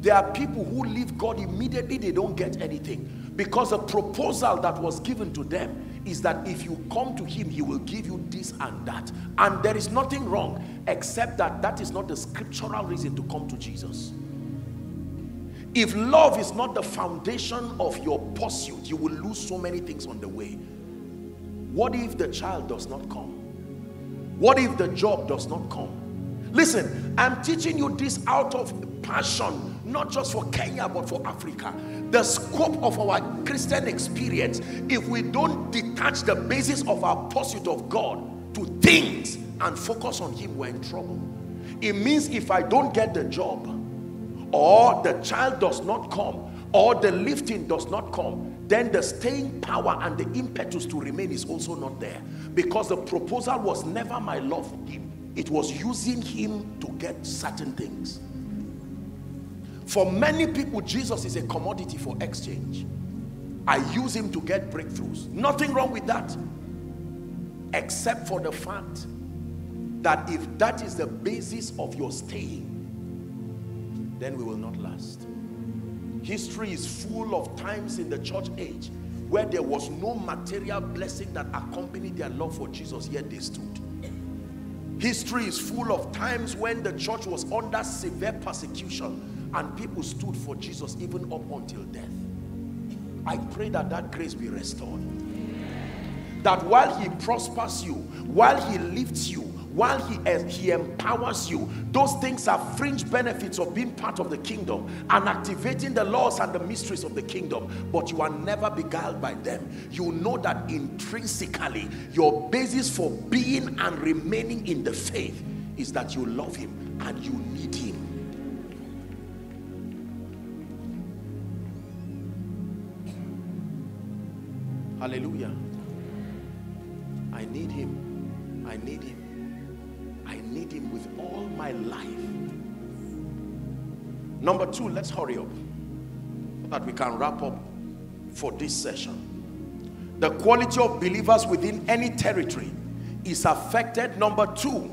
there are people who leave God immediately, they don't get anything. Because the proposal that was given to them is that if you come to him, he will give you this and that. And there is nothing wrong, except that that is not the scriptural reason to come to Jesus. If love is not the foundation of your pursuit, you will lose so many things on the way. What if the child does not come? What if the job does not come? Listen, I'm teaching you this out of passion, not just for Kenya, but for Africa. The scope of our Christian experience, if we don't detach the basis of our pursuit of God to things, and focus on him, we're in trouble. It means if I don't get the job, or the child does not come, or the lifting does not come, then the staying power and the impetus to remain is also not there, because the proposal was never my love for him. It was using him to get certain things. For many people, Jesus is a commodity for exchange. I use him to get breakthroughs. Nothing wrong with that, except for the fact that if that is the basis of your staying, then we will not last. History is full of times in the church age where there was no material blessing that accompanied their love for Jesus, yet they stood. History is full of times when the church was under severe persecution and people stood for Jesus even up until death. I pray that that grace be restored. That while he prospers you, while he lifts you, while he empowers you, those things are fringe benefits of being part of the kingdom and activating the laws and the mysteries of the kingdom, but you are never beguiled by them. You know that intrinsically your basis for being and remaining in the faith is that you love him and you need him. Hallelujah. I need him. I need him. I need him with all my life. Number two, let's hurry up so that we can wrap up for this session. The quality of believers within any territory is affected, number two,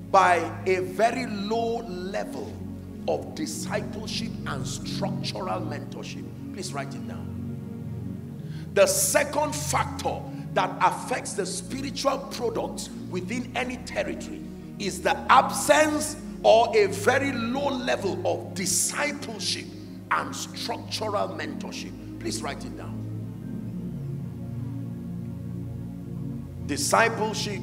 by a very low level of discipleship and structural mentorship. Please write it down. The second factor that affects the spiritual products within any territory is the absence or a very low level of discipleship and structural mentorship. Please write it down. Discipleship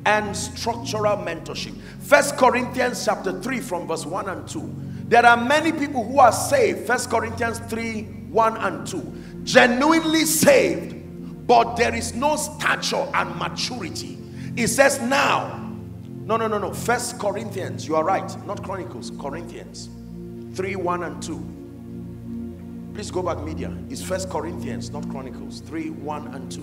and structural mentorship. 1 Corinthians chapter 3 from verse 1 and 2. There are many people who are saved. 1 Corinthians 3, 1 and 2. Genuinely saved, but there is no stature and maturity. It says now, no. 1 Corinthians, you are right, not Chronicles, Corinthians 3, 1 and 2. Please go back, media. It's 1 Corinthians, not Chronicles, 3, 1 and 2.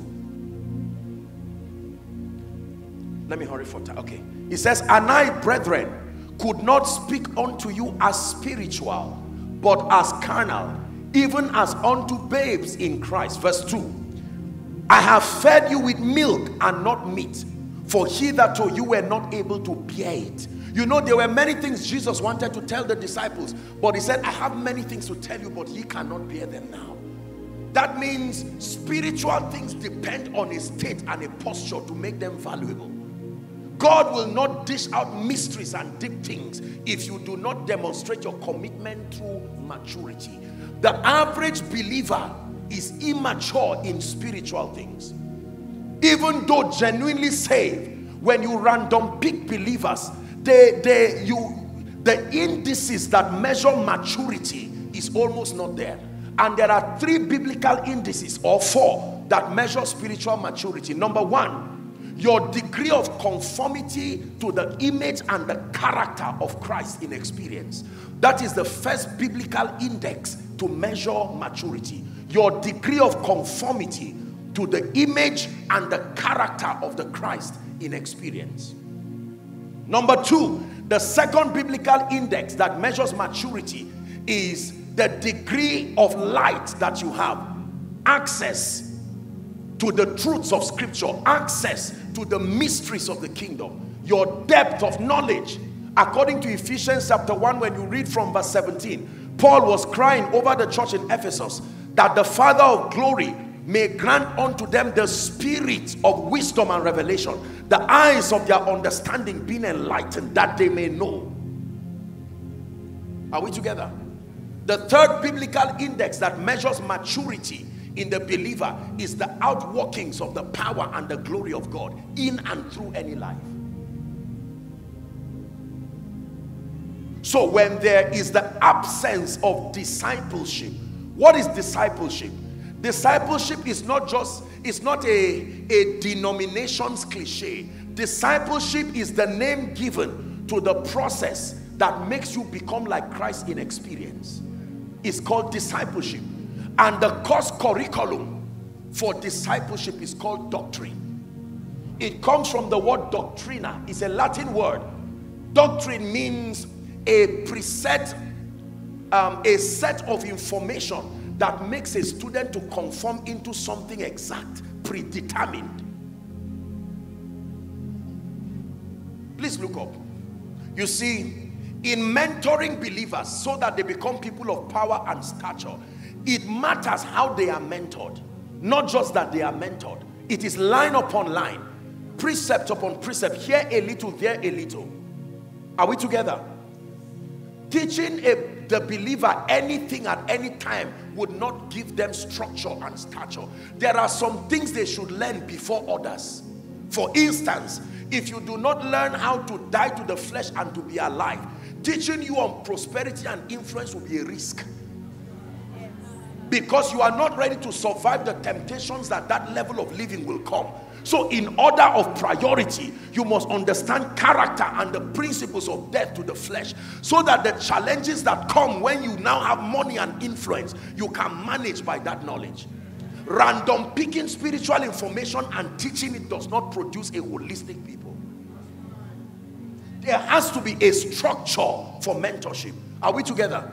Let me hurry for time. Okay. It says, and I, brethren, could not speak unto you as spiritual, but as carnal, even as unto babes in Christ. Verse 2. I have fed you with milk and not meat, for hitherto you were not able to bear it. You know, there were many things Jesus wanted to tell the disciples, but he said, I have many things to tell you, but ye cannot bear them now. That means spiritual things depend on a state and a posture to make them valuable. God will not dish out mysteries and deep things if you do not demonstrate your commitment through maturity. The average believer is immature in spiritual things. Even though genuinely saved, when you random pick believers, the indices that measure maturity is almost not there. And there are 3 biblical indices, or 4, that measure spiritual maturity. Number 1, your degree of conformity to the image and the character of Christ in experience. That is the first biblical index to measure maturity. Your degree of conformity to the image and the character of the Christ in experience. Number 2, the second biblical index that measures maturity is the degree of light that you have, access to the truths of Scripture, access to the mysteries of the kingdom, your depth of knowledge. According to Ephesians chapter 1, when you read from verse 17, Paul was crying over the church in Ephesus that the Father of glory may grant unto them the spirit of wisdom and revelation, the eyes of their understanding being enlightened, that they may know. Are we together? The third biblical index that measures maturity in the believer is the outworkings of the power and the glory of God in and through any life. So when there is the absence of discipleship, what is discipleship? Discipleship is not just, it's not a denomination's cliche. Discipleship is the name given to the process that makes you become like Christ in experience. It's called discipleship. And the course curriculum for discipleship is called doctrine. It comes from the word doctrina. It's a Latin word. Doctrine means a preset, a set of information that makes a student to conform into something exact, predetermined. Please look up. You see, in mentoring believers so that they become people of power and stature, it matters how they are mentored. Not just that they are mentored. It is line upon line, precept upon precept, here a little, there a little. Are we together? Teaching the believer anything at any time would not give them structure and stature. There are some things they should learn before others. For instance, if you do not learn how to die to the flesh and to be alive, teaching you on prosperity and influence will be a risk. Because you are not ready to survive the temptations that that level of living will come. So in order of priority, you must understand character and the principles of death to the flesh, so that the challenges that come when you now have money and influence, you can manage by that knowledge. Random picking spiritual information and teaching it does not produce a holistic people. There has to be a structure for mentorship. Are we together?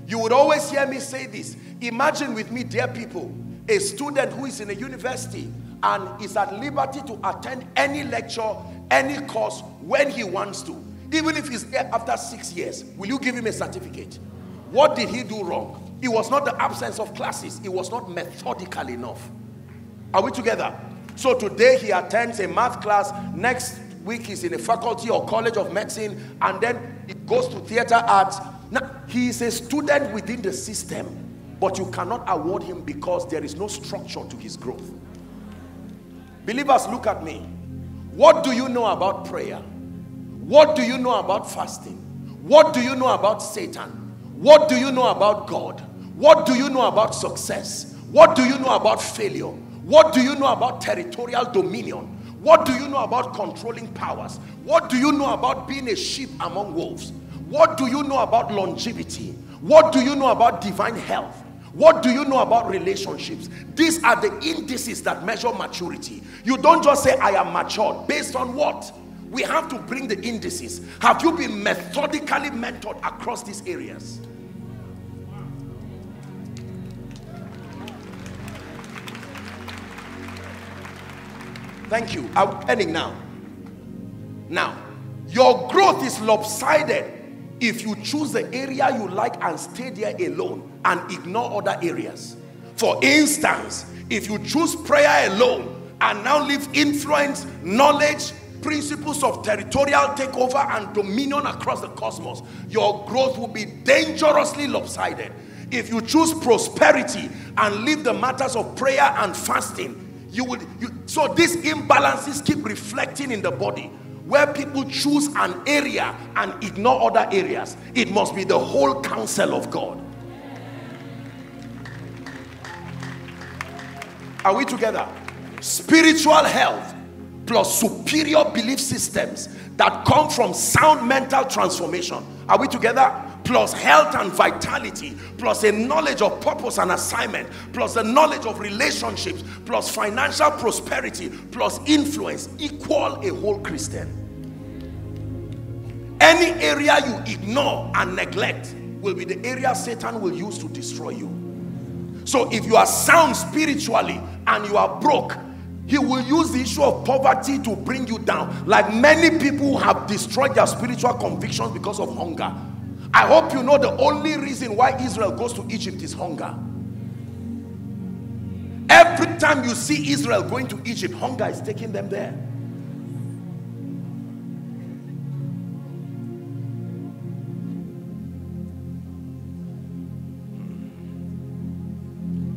You would always hear me say this. Imagine with me, dear people, a student who is in a university and is at liberty to attend any lecture, any course when he wants to. Even if he's there after 6 years, will you give him a certificate? What did he do wrong? It was not the absence of classes. It was not methodical enough. Are we together? So today he attends a math class. Next week he's in a faculty or college of medicine. And then it goes to theater arts. Now, he is a student within the system, but you cannot award him because there is no structure to his growth. Believers, look at me. What do you know about prayer? What do you know about fasting? What do you know about Satan? What do you know about God? What do you know about success? What do you know about failure? What do you know about territorial dominion? What do you know about controlling powers? What do you know about being a sheep among wolves? What do you know about longevity? What do you know about divine health? What do you know about relationships? These are the indices that measure maturity. You don't just say, I am matured. Based on what? We have to bring the indices. Have you been methodically mentored across these areas? Thank you. I'm ending now. Now, your growth is lopsided if you choose the area you like and stay there alone and ignore other areas. For instance, if you choose prayer alone and now leave influence, knowledge, principles of territorial takeover and dominion across the cosmos, your growth will be dangerously lopsided. If you choose prosperity and leave the matters of prayer and fasting, so these imbalances keep reflecting in the body. Where people choose an area and ignore other areas, it must be the whole counsel of God. Are we together? Spiritual health plus superior belief systems that come from sound mental transformation. Are we together? Plus health and vitality, plus a knowledge of purpose and assignment, plus a knowledge of relationships, plus financial prosperity, plus influence equal a whole Christian. Any area you ignore and neglect will be the area Satan will use to destroy you. So if you are sound spiritually and you are broke, he will use the issue of poverty to bring you down. Like many people have destroyed their spiritual convictions because of hunger. I hope you know the only reason why Israel goes to Egypt is hunger. Every time you see Israel going to Egypt, hunger is taking them there.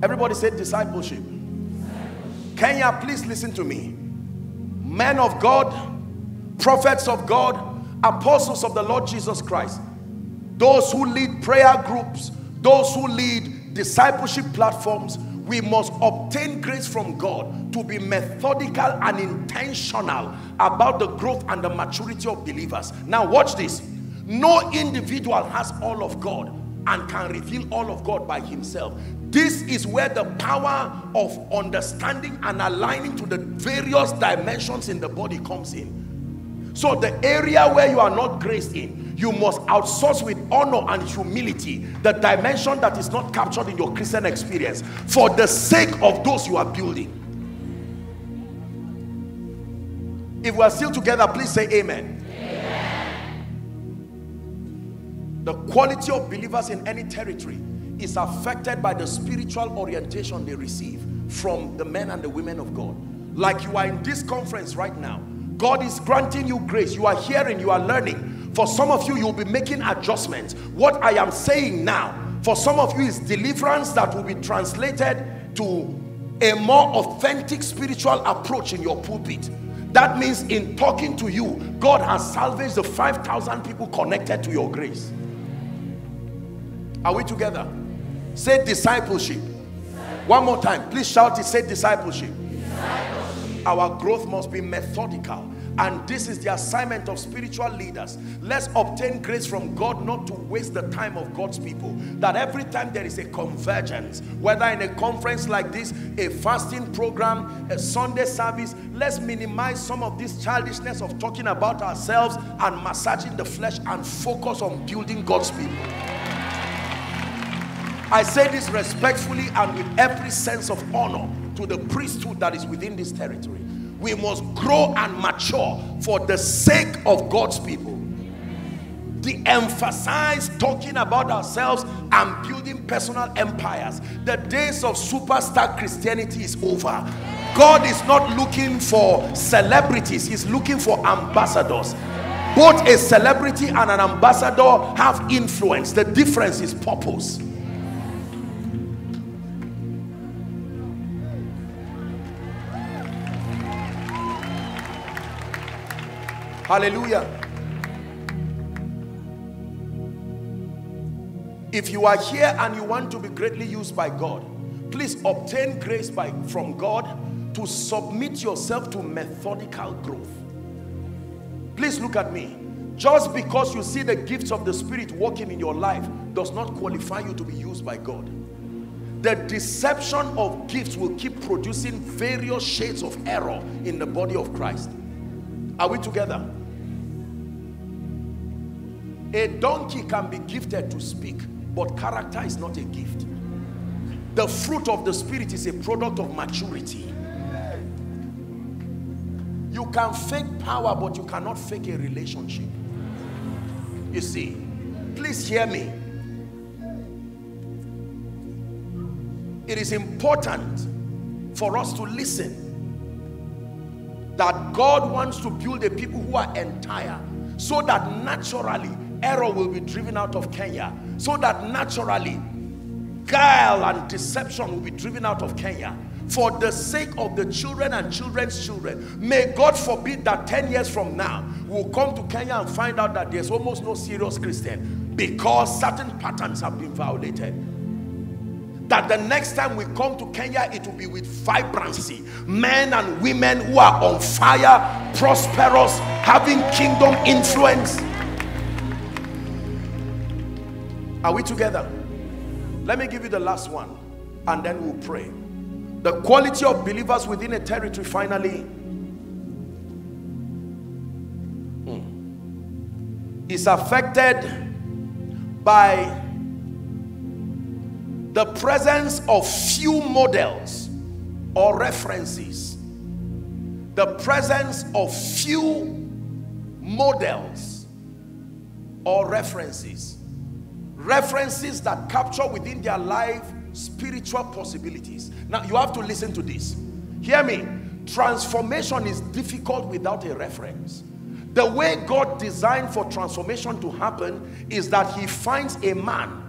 Everybody said discipleship. Kenya, please listen to me. Men of God, prophets of God, apostles of the Lord Jesus Christ, those who lead prayer groups, those who lead discipleship platforms, We must obtain grace from God to be methodical and intentional about the growth and the maturity of believers. Now watch this. No individual has all of God and can reveal all of God by himself. This is where the power of understanding and aligning to the various dimensions in the body comes in. So the area where you are not graced in, you must outsource with honor and humility the dimension that is not captured in your Christian experience for the sake of those you are building. If we are still together, please say amen. Amen. The quality of believers in any territory is affected by the spiritual orientation they receive from the men and the women of God. Like you are in this conference right now, God is granting you grace. You are hearing, you are learning. For some of you, you'll be making adjustments. What I am saying now, for some of you, is deliverance that will be translated to a more authentic spiritual approach in your pulpit. That means in talking to you, God has salvaged the 5,000 people connected to your grace. Are we together? Say discipleship. One more time. Please shout it. Say discipleship. Our growth must be methodical. And this is the assignment of spiritual leaders. Let's obtain grace from God not to waste the time of God's people. That every time there is a convergence, whether in a conference like this, a fasting program, a Sunday service, let's minimize some of this childishness of talking about ourselves and massaging the flesh and focus on building God's people. I say this respectfully and with every sense of honor to the priesthood that is within this territory. We must grow and mature for the sake of God's people. De-emphasize talking about ourselves and building personal empires. The days of superstar Christianity is over. God is not looking for celebrities. He's looking for ambassadors. Both a celebrity and an ambassador have influence. The difference is purpose. Hallelujah. If you are here and you want to be greatly used by God, please obtain grace from God to submit yourself to methodical growth. Please look at me. Just because you see the gifts of the Spirit working in your life does not qualify you to be used by God. The deception of gifts will keep producing various shades of error in the body of Christ. Are we together? A donkey can be gifted to speak, but character is not a gift. The fruit of the Spirit is a product of maturity. You can fake power, but you cannot fake a relationship. You see, please hear me. It is important for us to listen that God wants to build a people who are entire, so that naturally error will be driven out of Kenya, so that naturally guile and deception will be driven out of Kenya, for the sake of the children and children's children. May God forbid that 10 years from now we'll come to Kenya and find out that there's almost no serious Christian because certain patterns have been violated. That the next time we come to Kenya, it will be with vibrancy. Men and women who are on fire, prosperous, having kingdom influence. Are we together? Let me give you the last one and then we'll pray. The quality of believers within a territory finally is affected by the presence of few models or references. The presence of few models or references. References that capture within their life spiritual possibilities. Now you have to listen to this. Hear me. Transformation is difficult without a reference. The way God designed for transformation to happen is that he finds a man,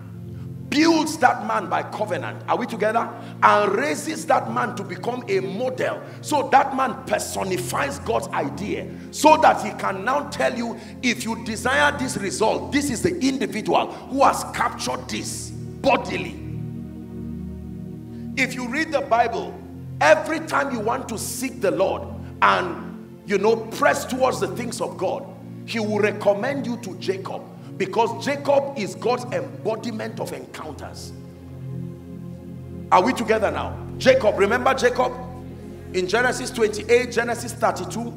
builds that man by covenant, are we together, and raises that man to become a model, so that man personifies God's idea, so that he can now tell you, if you desire this result, this is the individual who has captured this bodily. If you read the Bible, every time you want to seek the Lord and, you know, press towards the things of God, he will recommend you to Jacob, because Jacob is God's embodiment of encounters. Are we together now? Jacob, remember Jacob? In Genesis 28, Genesis 32.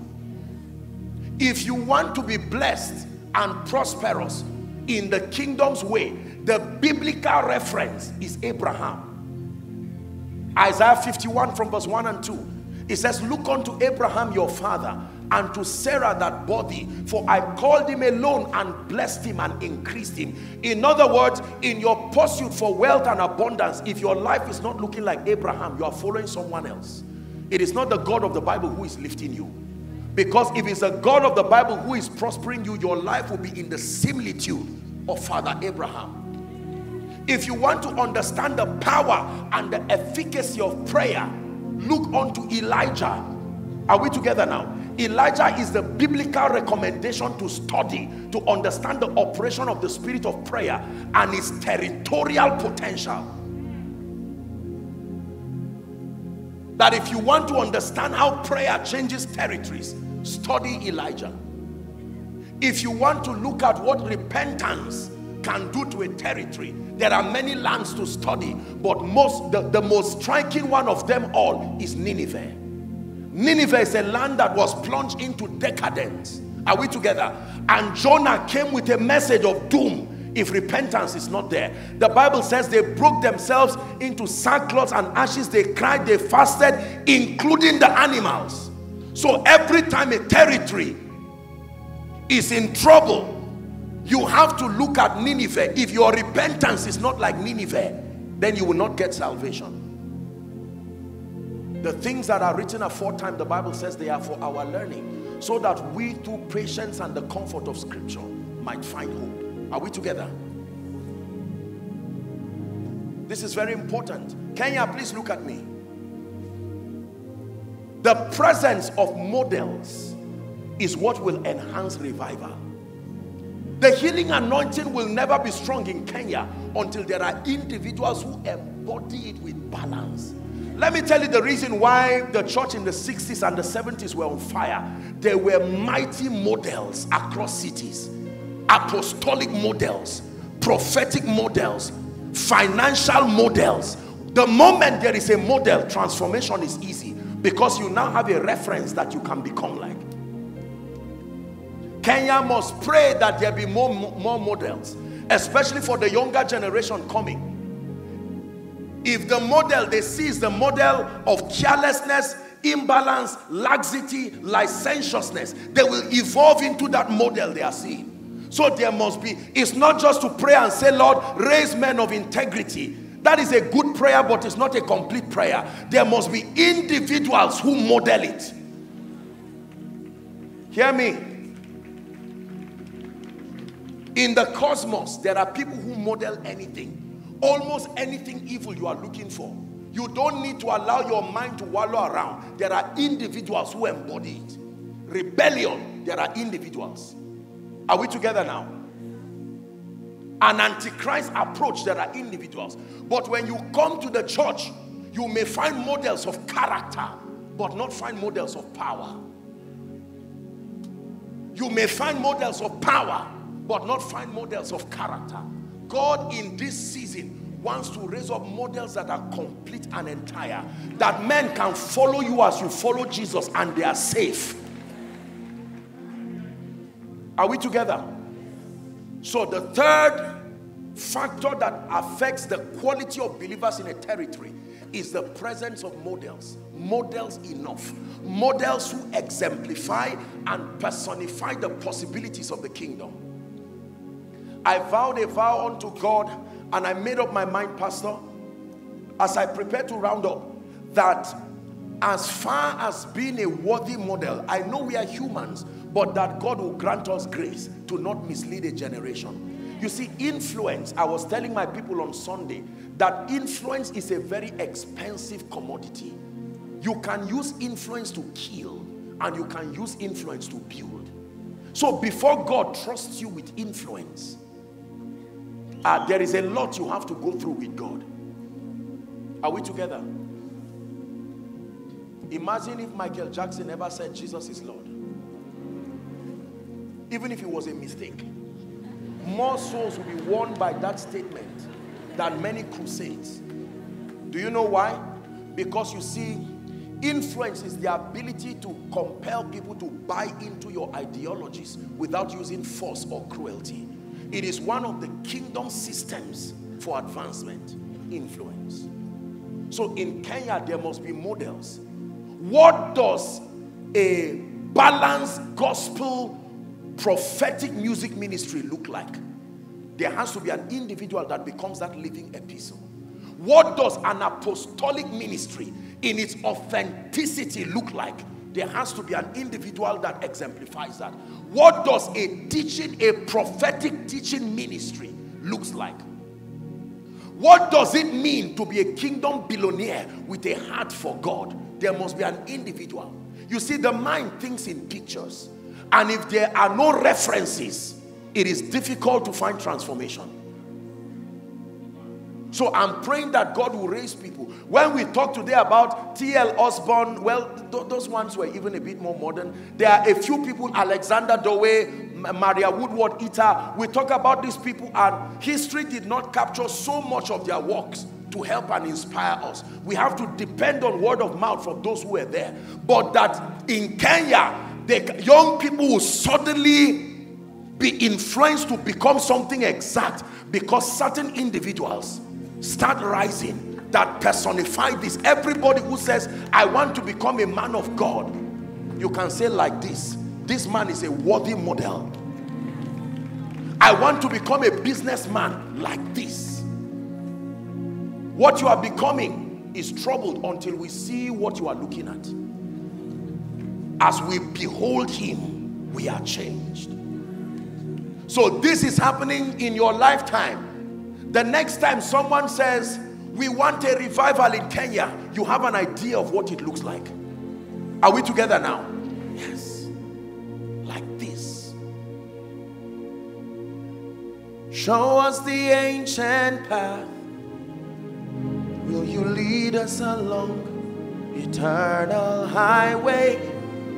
If you want to be blessed and prosperous in the kingdom's way, the biblical reference is Abraham. Isaiah 51 from verse 1 and 2. It says, look unto Abraham your father, and to Sarah that bore thee, for I called him alone and blessed him and increased him. In other words, in your pursuit for wealth and abundance, if your life is not looking like Abraham, you are following someone else. It is not the God of the Bible who is lifting you. Because if it's the God of the Bible who is prospering you, your life will be in the similitude of Father Abraham. If you want to understand the power and the efficacy of prayer, look unto Elijah. Are we together now? Elijah is the biblical recommendation to study, to understand the operation of the spirit of prayer and its territorial potential. That if you want to understand how prayer changes territories, study Elijah. If you want to look at what repentance can do to a territory, there are many lands to study, but the most striking one of them all is Nineveh. Nineveh is a land that was plunged into decadence. Are we together? And Jonah came with a message of doom if repentance is not there. The Bible says they broke themselves into sackcloth and ashes. They cried, they fasted, including the animals. So every time a territory is in trouble, you have to look at Nineveh. If your repentance is not like Nineveh, then you will not get salvation. The things that are written aforetime, the Bible says they are for our learning, so that we through patience and the comfort of scripture might find hope. Are we together? This is very important. Kenya, please look at me. The presence of models is what will enhance revival. The healing anointing will never be strong in Kenya until there are individuals who embody it with balance. Let me tell you the reason why the church in the 60s and the 70s were on fire. There were mighty models across cities. Apostolic models, prophetic models, financial models. The moment there is a model, transformation is easy, because you now have a reference that you can become like. Kenya must pray that there be more models, especially for the younger generation coming. If the model they see is the model of carelessness, imbalance, laxity, licentiousness, they will evolve into that model they are seeing. So there must be, it's not just to pray and say, Lord, raise men of integrity. That is a good prayer, but it's not a complete prayer. There must be individuals who model it. Hear me. In the cosmos, there are people who model anything. Almost anything evil you are looking for. You don't need to allow your mind to wallow around. There are individuals who embody it. Rebellion, there are individuals. Are we together now? An antichrist approach, there are individuals. But when you come to the church, you may find models of character, but not find models of power. You may find models of power, but not find models of character. God in this season wants to raise up models that are complete and entire, that men can follow you as you follow Jesus and they are safe. Are we together? So the third factor that affects the quality of believers in a territory is the presence of models. Models enough. Models who exemplify and personify the possibilities of the kingdom. I vowed a vow unto God, and I made up my mind, Pastor, as I prepare to round up, that as far as being a worthy model, I know we are humans, but that God will grant us grace to not mislead a generation. You see, influence, I was telling my people on Sunday that influence is a very expensive commodity. You can use influence to kill, and you can use influence to build. So before God trusts you with influence, there is a lot you have to go through with God. Are we together? Imagine if Michael Jackson ever said Jesus is Lord. Even if it was a mistake. More souls will be won by that statement than many crusades. Do you know why? Because you see, influence is the ability to compel people to buy into your ideologies without using force or cruelty. It is one of the kingdom systems for advancement. Influence. So in Kenya, there must be models. What does a balanced gospel prophetic music ministry look like? There has to be an individual that becomes that living epistle. What does an apostolic ministry in its authenticity look like? There has to be an individual that exemplifies that. What does a prophetic teaching ministry looks like? What does it mean to be a kingdom billionaire with a heart for God? There must be an individual. You see, the mind thinks in pictures. And if there are no references, it is difficult to find transformation. So I'm praying that God will raise people. When we talk today about T.L. Osborne, well, those ones were even a bit more modern. There are a few people, Alexander Dowie, Maria Woodward Eater. We talk about these people, and history did not capture so much of their works to help and inspire us. We have to depend on word of mouth from those who were there. But that in Kenya, the young people will suddenly be influenced to become something exact because certain individuals start rising that personify this. Everybody who says, I want to become a man of God, you can say like this man is a worthy model. I want to become a businessman like this. What you are becoming is troubled until we see what you are looking at. As we behold him, we are changed. So this is happening in your lifetime. The next time someone says, we want a revival in Kenya, you have an idea of what it looks like. Are we together now? Yes. Like this. Show us the ancient path. Will you lead us along eternal highway?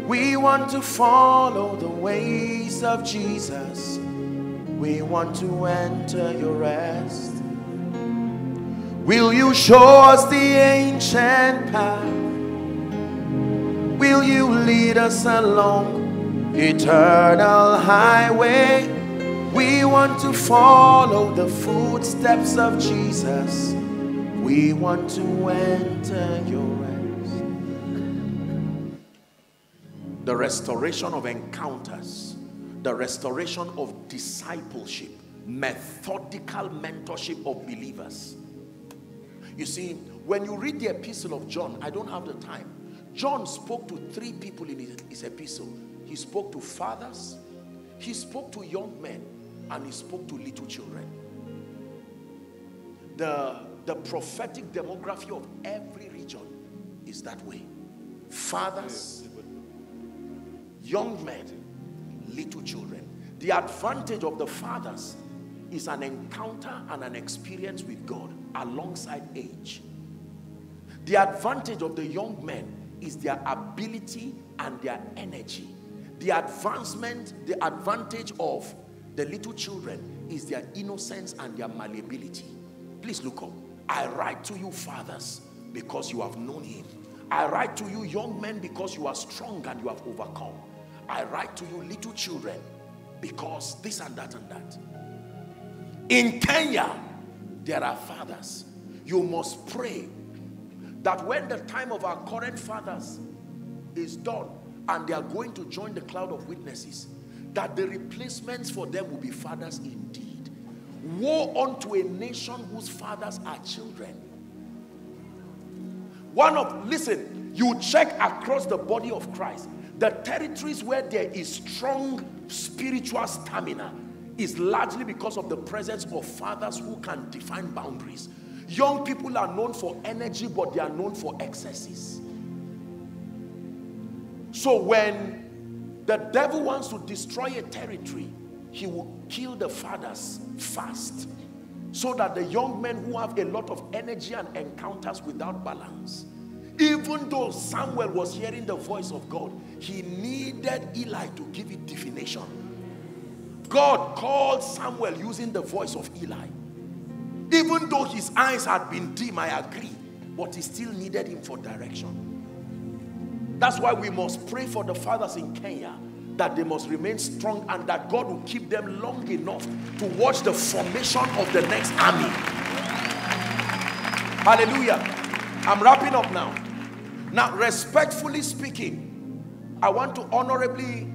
We want to follow the ways of Jesus. We want to enter your rest. Will you show us the ancient path? Will you lead us along eternal highway? We want to follow the footsteps of Jesus. We want to enter your rest. The restoration of encounters, the restoration of discipleship, methodical mentorship of believers. You see, when you read the epistle of John, I don't have the time. John spoke to 3 people in his epistle. He spoke to fathers, he spoke to young men, and he spoke to little children. The prophetic demography of every region is that way. Fathers, young men, little children. The advantage of the fathers is an encounter and an experience with God alongside age. The advantage of the young men is their ability and their energy. The advantage of the little children is their innocence and their malleability. Please look up. I write to you, fathers, because you have known him. I write to you, young men, because you are strong and you have overcome. I write to you, little children, because this and that and that. In Kenya, there are fathers. You must pray that when the time of our current fathers is done and they are going to join the cloud of witnesses, that the replacements for them will be fathers indeed. Woe unto a nation whose fathers are children. Listen, you check across the body of Christ, the territories where there is strong spiritual stamina is largely because of the presence of fathers who can define boundaries. Young people are known for energy, but they are known for excesses. So when the devil wants to destroy a territory, he will kill the fathers fast. So that the young men who have a lot of energy and encounters without balance, even though Samuel was hearing the voice of God, he needed Eli to give it definition. God called Samuel using the voice of Eli. Even though his eyes had been dim, I agree, but he still needed him for direction. That's why we must pray for the fathers in Kenya, that they must remain strong and that God will keep them long enough to watch the formation of the next army. Hallelujah. I'm wrapping up now. Now, respectfully speaking, I want to honorably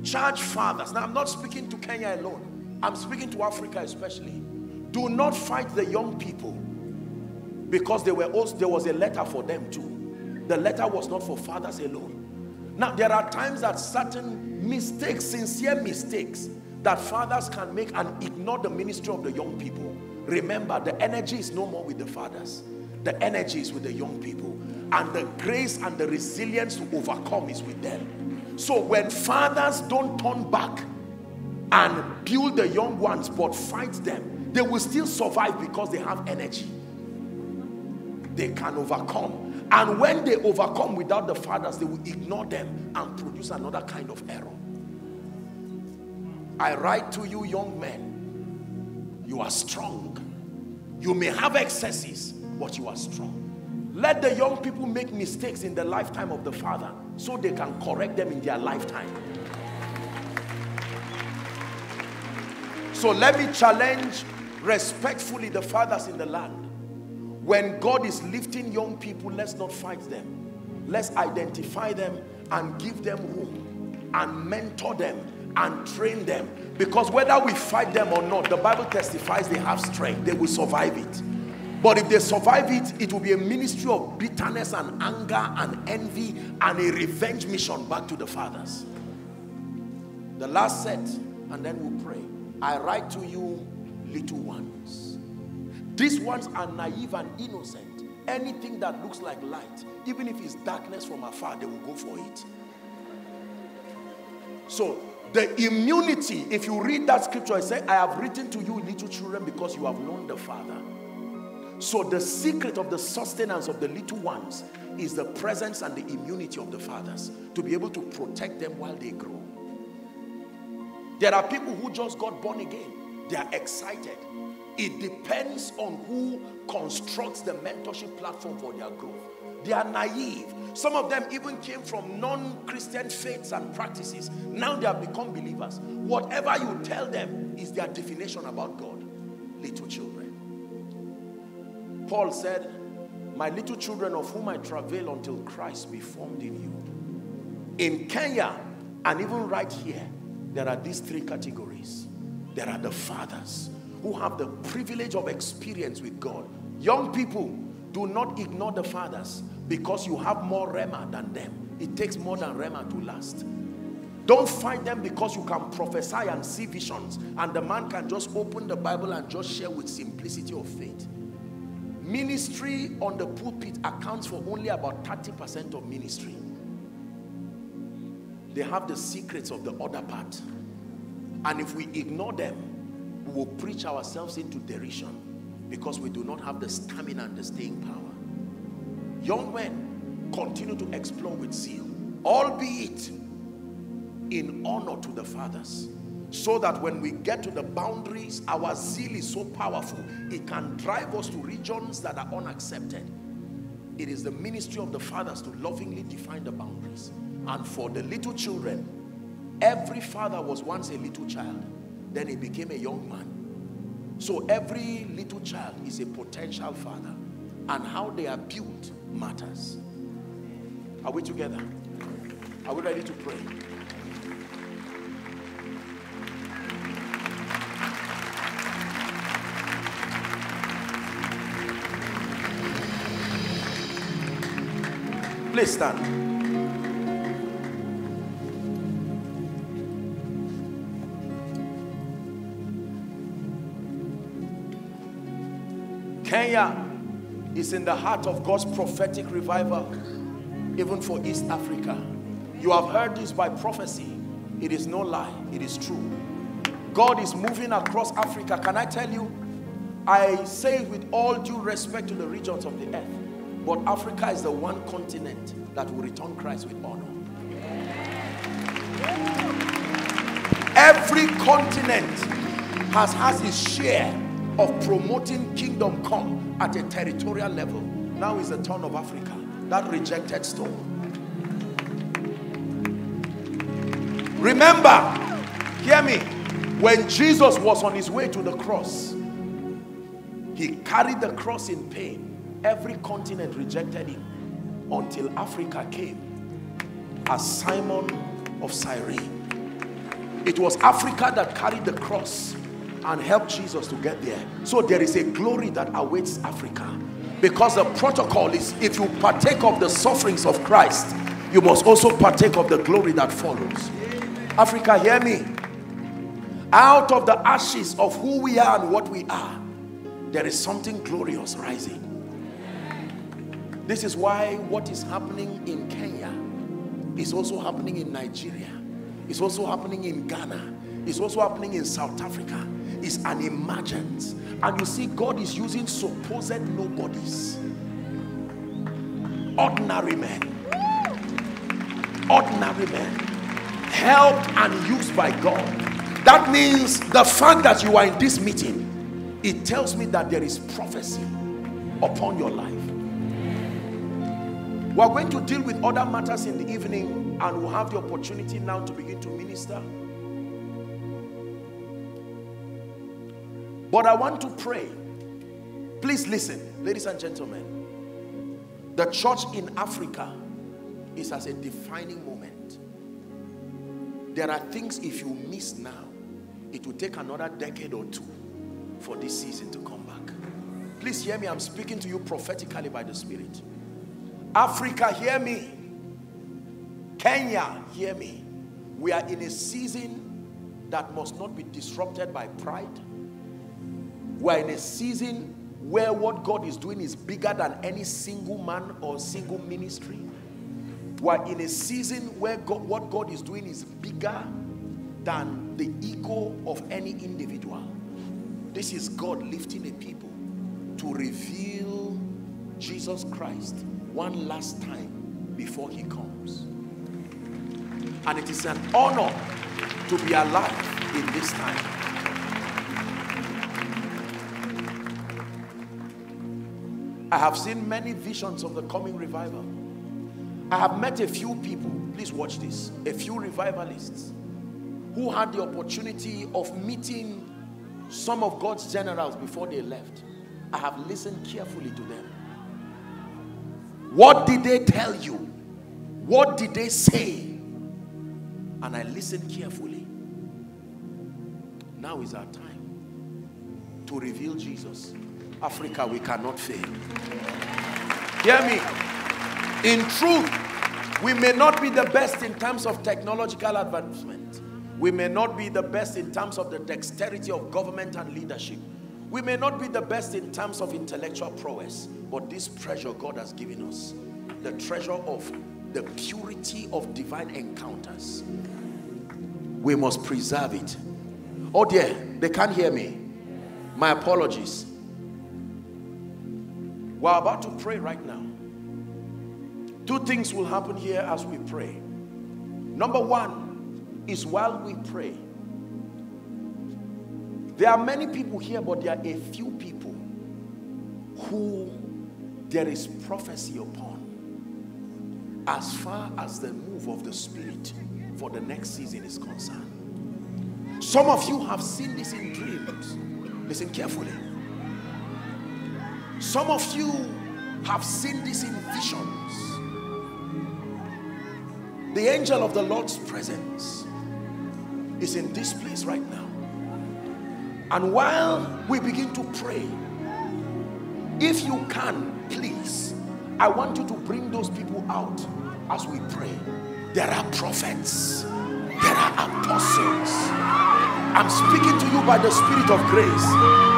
charge fathers. Now, I'm not speaking to Kenya alone. I'm speaking to Africa especially. Do not fight the young people because there was a letter for them too. The letter was not for fathers alone. Now, there are times that certain mistakes, sincere mistakes, that fathers can make and ignore the ministry of the young people. Remember, the energy is no more with the fathers. The energy is with the young people. And the grace and the resilience to overcome is with them. So when fathers don't turn back and build the young ones but fight them, they will still survive because they have energy. They can overcome. And when they overcome without the fathers, they will ignore them and produce another kind of error. I write to you, young men, you are strong. You may have excesses, but you are strong. Let the young people make mistakes in the lifetime of the father so they can correct them in their lifetime. So let me challenge respectfully the fathers in the land. When God is lifting young people, let's not fight them. Let's identify them and give them room and mentor them and train them. Because whether we fight them or not, the Bible testifies they have strength. They will survive it. But if they survive it, it will be a ministry of bitterness and anger and envy and a revenge mission back to the fathers. The last set, and then we'll pray. I write to you, little ones. These ones are naive and innocent. Anything that looks like light, even if it's darkness from afar, they will go for it. So the immunity, if you read that scripture, it says, I have written to you, little children, because you have known the Father. So the secret of the sustenance of the little ones is the presence and the immunity of the fathers, to be able to protect them while they grow. There are people who just got born again. They are excited. It depends on who constructs the mentorship platform for their growth. They are naive. Some of them even came from non-Christian faiths and practices. Now they have become believers. Whatever you tell them is their definition about God. Little children. Paul said, my little children of whom I travail until Christ be formed in you. In Kenya, and even right here, there are these three categories. There are the fathers who have the privilege of experience with God. Young people, do not ignore the fathers because you have more rhema than them. It takes more than rhema to last. Don't fight them because you can prophesy and see visions and the man can just open the Bible and just share with simplicity of faith. Ministry on the pulpit accounts for only about 30% of ministry. They have the secrets of the other part. And if we ignore them, we will preach ourselves into derision because we do not have the stamina and the staying power. Young men, continue to explore with zeal, albeit in honor to the fathers, so that when we get to the boundaries, our zeal is so powerful, it can drive us to regions that are unaccepted. It is the ministry of the fathers to lovingly define the boundaries. And for the little children, every father was once a little child. Then he became a young man. So every little child is a potential father. And how they are built matters. Are we together? Are we ready to pray? Please stand. Kenya is in the heart of God's prophetic revival, even for East Africa. You have heard this by prophecy. It is no lie. It is true. God is moving across Africa. Can I tell you, I say it with all due respect to the regions of the earth, but Africa is the one continent that will return Christ with honor. Every continent has its share of promoting kingdom come at a territorial level. Now is the turn of Africa, that rejected stone. Remember, hear me, when Jesus was on his way to the cross, he carried the cross in pain. Every continent rejected him until Africa came as Simon of Cyrene. It was Africa that carried the cross and helped Jesus to get there. So there is a glory that awaits Africa, because the protocol is, if you partake of the sufferings of Christ, you must also partake of the glory that follows. Africa, hear me. Out of the ashes of who we are and what we are, there is something glorious rising. This is why what is happening in Kenya is also happening in Nigeria. It's also happening in Ghana. It's also happening in South Africa. It's an emergence. And you see, God is using supposed nobodies. Ordinary men. Ordinary men. Helped and used by God. That means the fact that you are in this meeting, it tells me that there is prophecy upon your life. We are going to deal with other matters in the evening, and we'll have the opportunity now to begin to minister. But I want to pray. Please listen, ladies and gentlemen. The church in Africa is as a defining moment. There are things, if you miss now, it will take another decade or two for this season to come back. Please hear me. I'm speaking to you prophetically by the Spirit. Africa, hear me. Kenya, hear me. We are in a season that must not be disrupted by pride. We are in a season where what God is doing is bigger than any single man or single ministry. We are in a season where what God is doing is bigger than the ego of any individual. This is God lifting a people to reveal Jesus Christ one last time before he comes. And it is an honor to be alive in this time. I have seen many visions of the coming revival. I have met a few people, please watch this, a few revivalists who had the opportunity of meeting some of God's generals before they left. I have listened carefully to them. What did they tell you? What did they say? And I listened carefully. Now is our time to reveal Jesus. Africa, we cannot fail. Hear me. In truth, we may not be the best in terms of technological advancement. We may not be the best in terms of the dexterity of government and leadership. We may not be the best in terms of intellectual prowess. But this treasure God has given us, the treasure of the purity of divine encounters, we must preserve it. Oh dear, they can't hear me. My apologies. We're about to pray right now. Two things will happen here as we pray. Number one is, while we pray, there are many people here, but there are a few people who there is prophecy upon as far as the move of the Spirit for the next season is concerned. Some of you have seen this in dreams. Listen carefully. Some of you have seen this in visions. The angel of the Lord's presence is in this place right now. And while we begin to pray, if you can, please, I want you to bring those people out as we pray. There are prophets. There are apostles. I'm speaking to you by the Spirit of grace.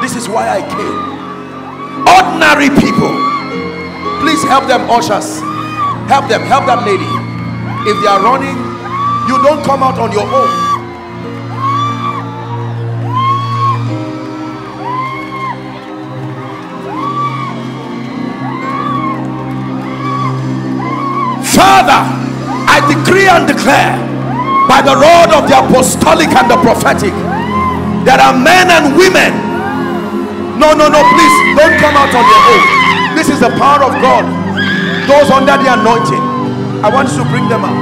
This is why I came. Ordinary people. Please help them, ushers. Help them. Help that lady. If they are running, you don't come out on your own. and declare by the rod of the apostolic and the prophetic, there are men and women. No, please don't come out on your own. This is the power of God. Those under the anointing, I want you to bring them out.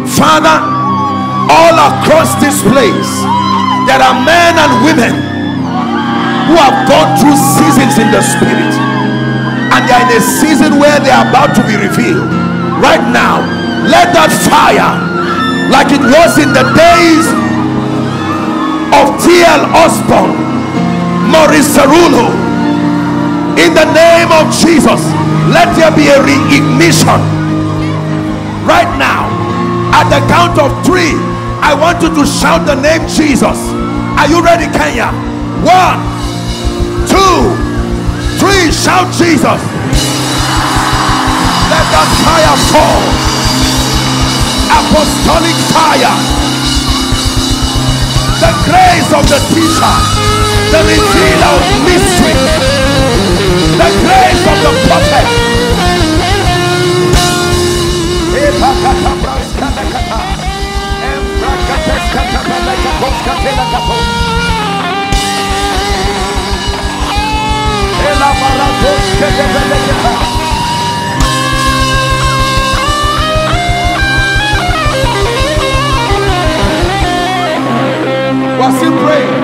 Father, all across this place, there are men and women who have gone through seasons in the spirit, and they are in a season where they are about to be revealed. Right now, let that fire, like it was in the days of T.L. Osborne, Maurice Cerullo, in the name of Jesus, let there be a reignition right now. At the count of 3, I want you to shout the name Jesus. Are you ready, Kenya? 1, 2, 3. Shout Jesus. Let that fire fall. Apostolic fire. The grace of the teacher, the revealer of mystery, the grace of the prophet. We're still praying.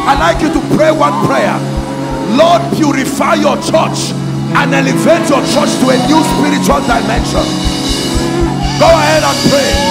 I'd like you to pray one prayer. Lord, purify your church and elevate your church to a new spiritual dimension. Go ahead and pray.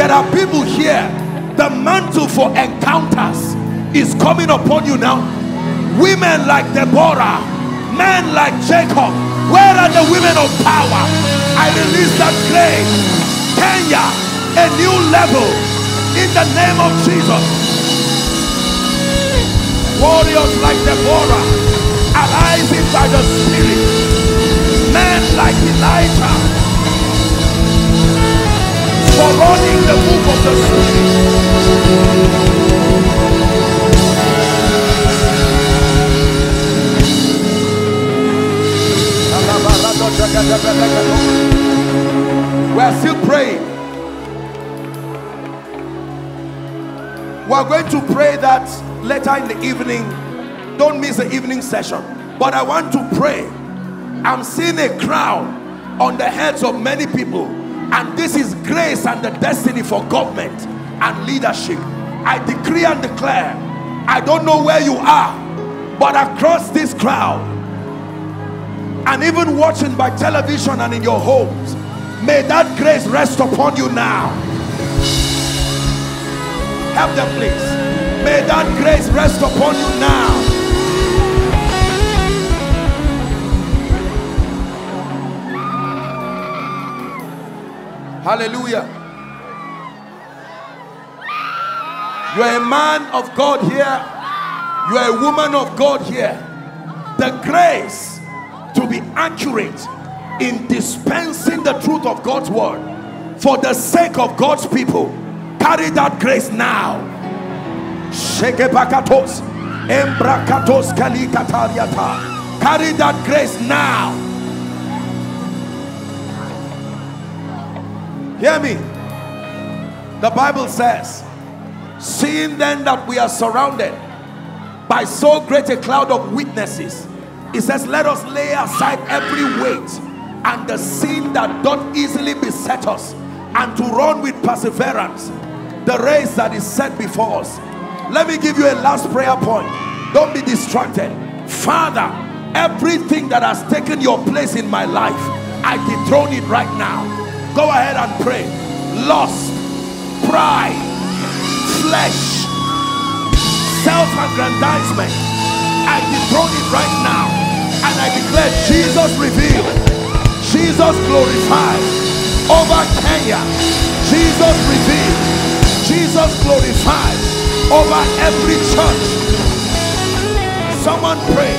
There are people here, the mantle for encounters is coming upon you now. Women like Deborah, men like Jacob. Where are the women of power? I release that grace. Kenya, a new level in the name of Jesus. Warriors like Deborah, arising by the Spirit. Men like Elijah, for running the move of the Spirit. We're still praying. We're going to pray that later in the evening. Don't miss the evening session. But I want to pray. I'm seeing a crown on the heads of many people, and this is grace and the destiny for government and leadership. I decree and declare, I don't know where you are, but across this crowd, and even watching by television and in your homes, may that grace rest upon you now. Help them, please. May that grace rest upon you now. Hallelujah. You are a man of God here. You are a woman of God here. The grace to be accurate in dispensing the truth of God's word for the sake of God's people. Carry that grace now. Carry that grace now. Hear me. The Bible says, seeing then that we are surrounded by so great a cloud of witnesses, it says, let us lay aside every weight and the sin that doth easily beset us, and to run with perseverance the race that is set before us. Let me give you a last prayer point. Don't be distracted. Father, everything that has taken your place in my life, I dethrone it right now. Go ahead and pray. Lust, pride, flesh, self-aggrandizement, I dethrone it right now. And I declare Jesus revealed, Jesus glorified over Kenya. Jesus revealed, Jesus glorified over every church. Someone pray.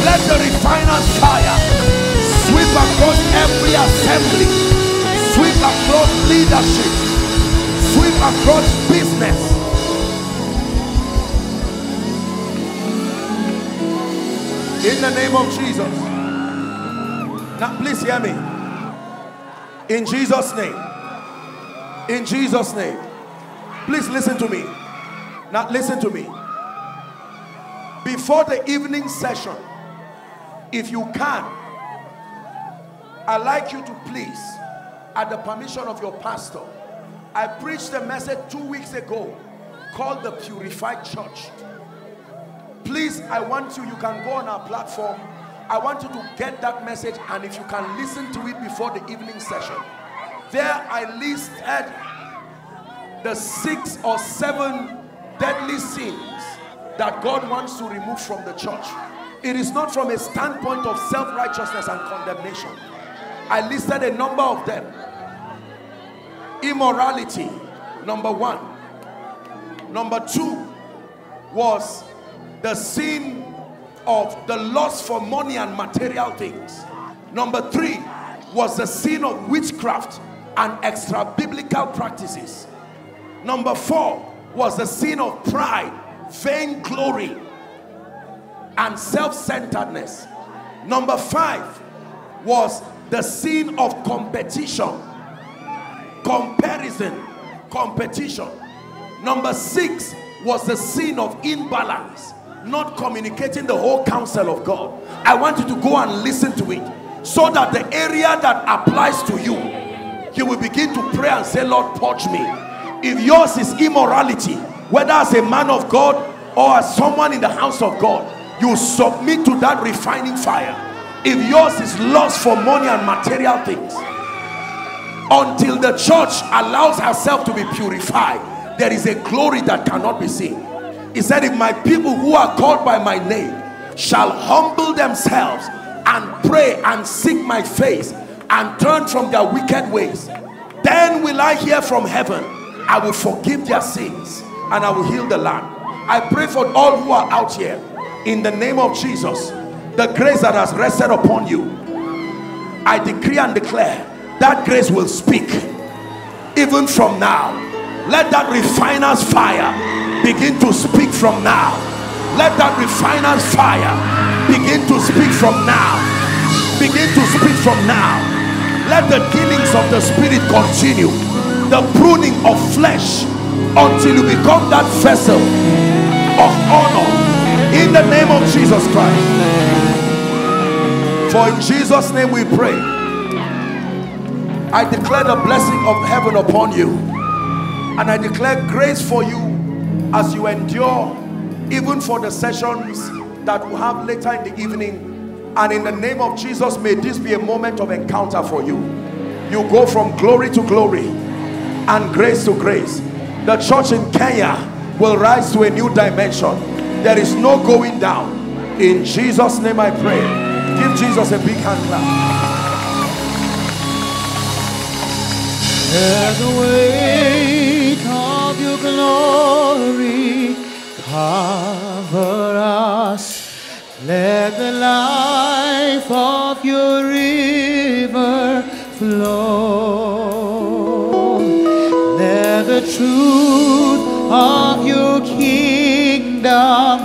Let the refiner's fire sweep across every assembly, sweep across leadership, sweep across business. In the name of Jesus. Now please hear me. In Jesus' name. In Jesus' name. Please listen to me. Now listen to me. Before the evening session, if you can, I'd like you to please, at the permission of your pastor, I preached a message 2 weeks ago called the Purified Church. Please, I want you can go on our platform. I want you to get that message, and if you can listen to it before the evening session. There I listed the 6 or 7 deadly sins that God wants to remove from the church. It is not from a standpoint of self-righteousness and condemnation. I listed a number of them. Immorality, number 1. Number 2 was the sin of the lust for money and material things. Number 3 was the sin of witchcraft and extra biblical practices. Number 4 was the sin of pride, vainglory, and self-centeredness. Number 5 was the sin of competition, comparison, competition. Number 6 was the sin of imbalance, not communicating the whole counsel of God. I want you to go and listen to it, so that the area that applies to you, you will begin to pray and say, Lord, purge me. If yours is immorality, whether as a man of God or as someone in the house of God, you submit to that refining fire. If yours is lust for money and material things, until the church allows herself to be purified, there is a glory that cannot be seen. He said, if my people who are called by my name shall humble themselves and pray and seek my face and turn from their wicked ways, then will I hear from heaven. I will forgive their sins and I will heal the land. I pray for all who are out here, in the name of Jesus, the grace that has rested upon you, I decree and declare that grace will speak even from now. Let that refiner's fire begin to speak from now. Let that refiner's fire begin to speak from now. Begin to speak from now. Let the dealings of the spirit continue, the pruning of flesh, until you become that vessel of honor, in the name of Jesus Christ. For in Jesus' name we pray. I declare the blessing of heaven upon you, and I declare grace for you as you endure, even for the sessions that we'll have later in the evening. And in the name of Jesus, may this be a moment of encounter for you. You go from glory to glory and grace to grace. The church in Kenya will rise to a new dimension. There is no going down. In Jesus' name I pray. Give Jesus a big hand clap. Let the weight of your glory cover us. Let the life of your river flow. Let the truth of your kingdom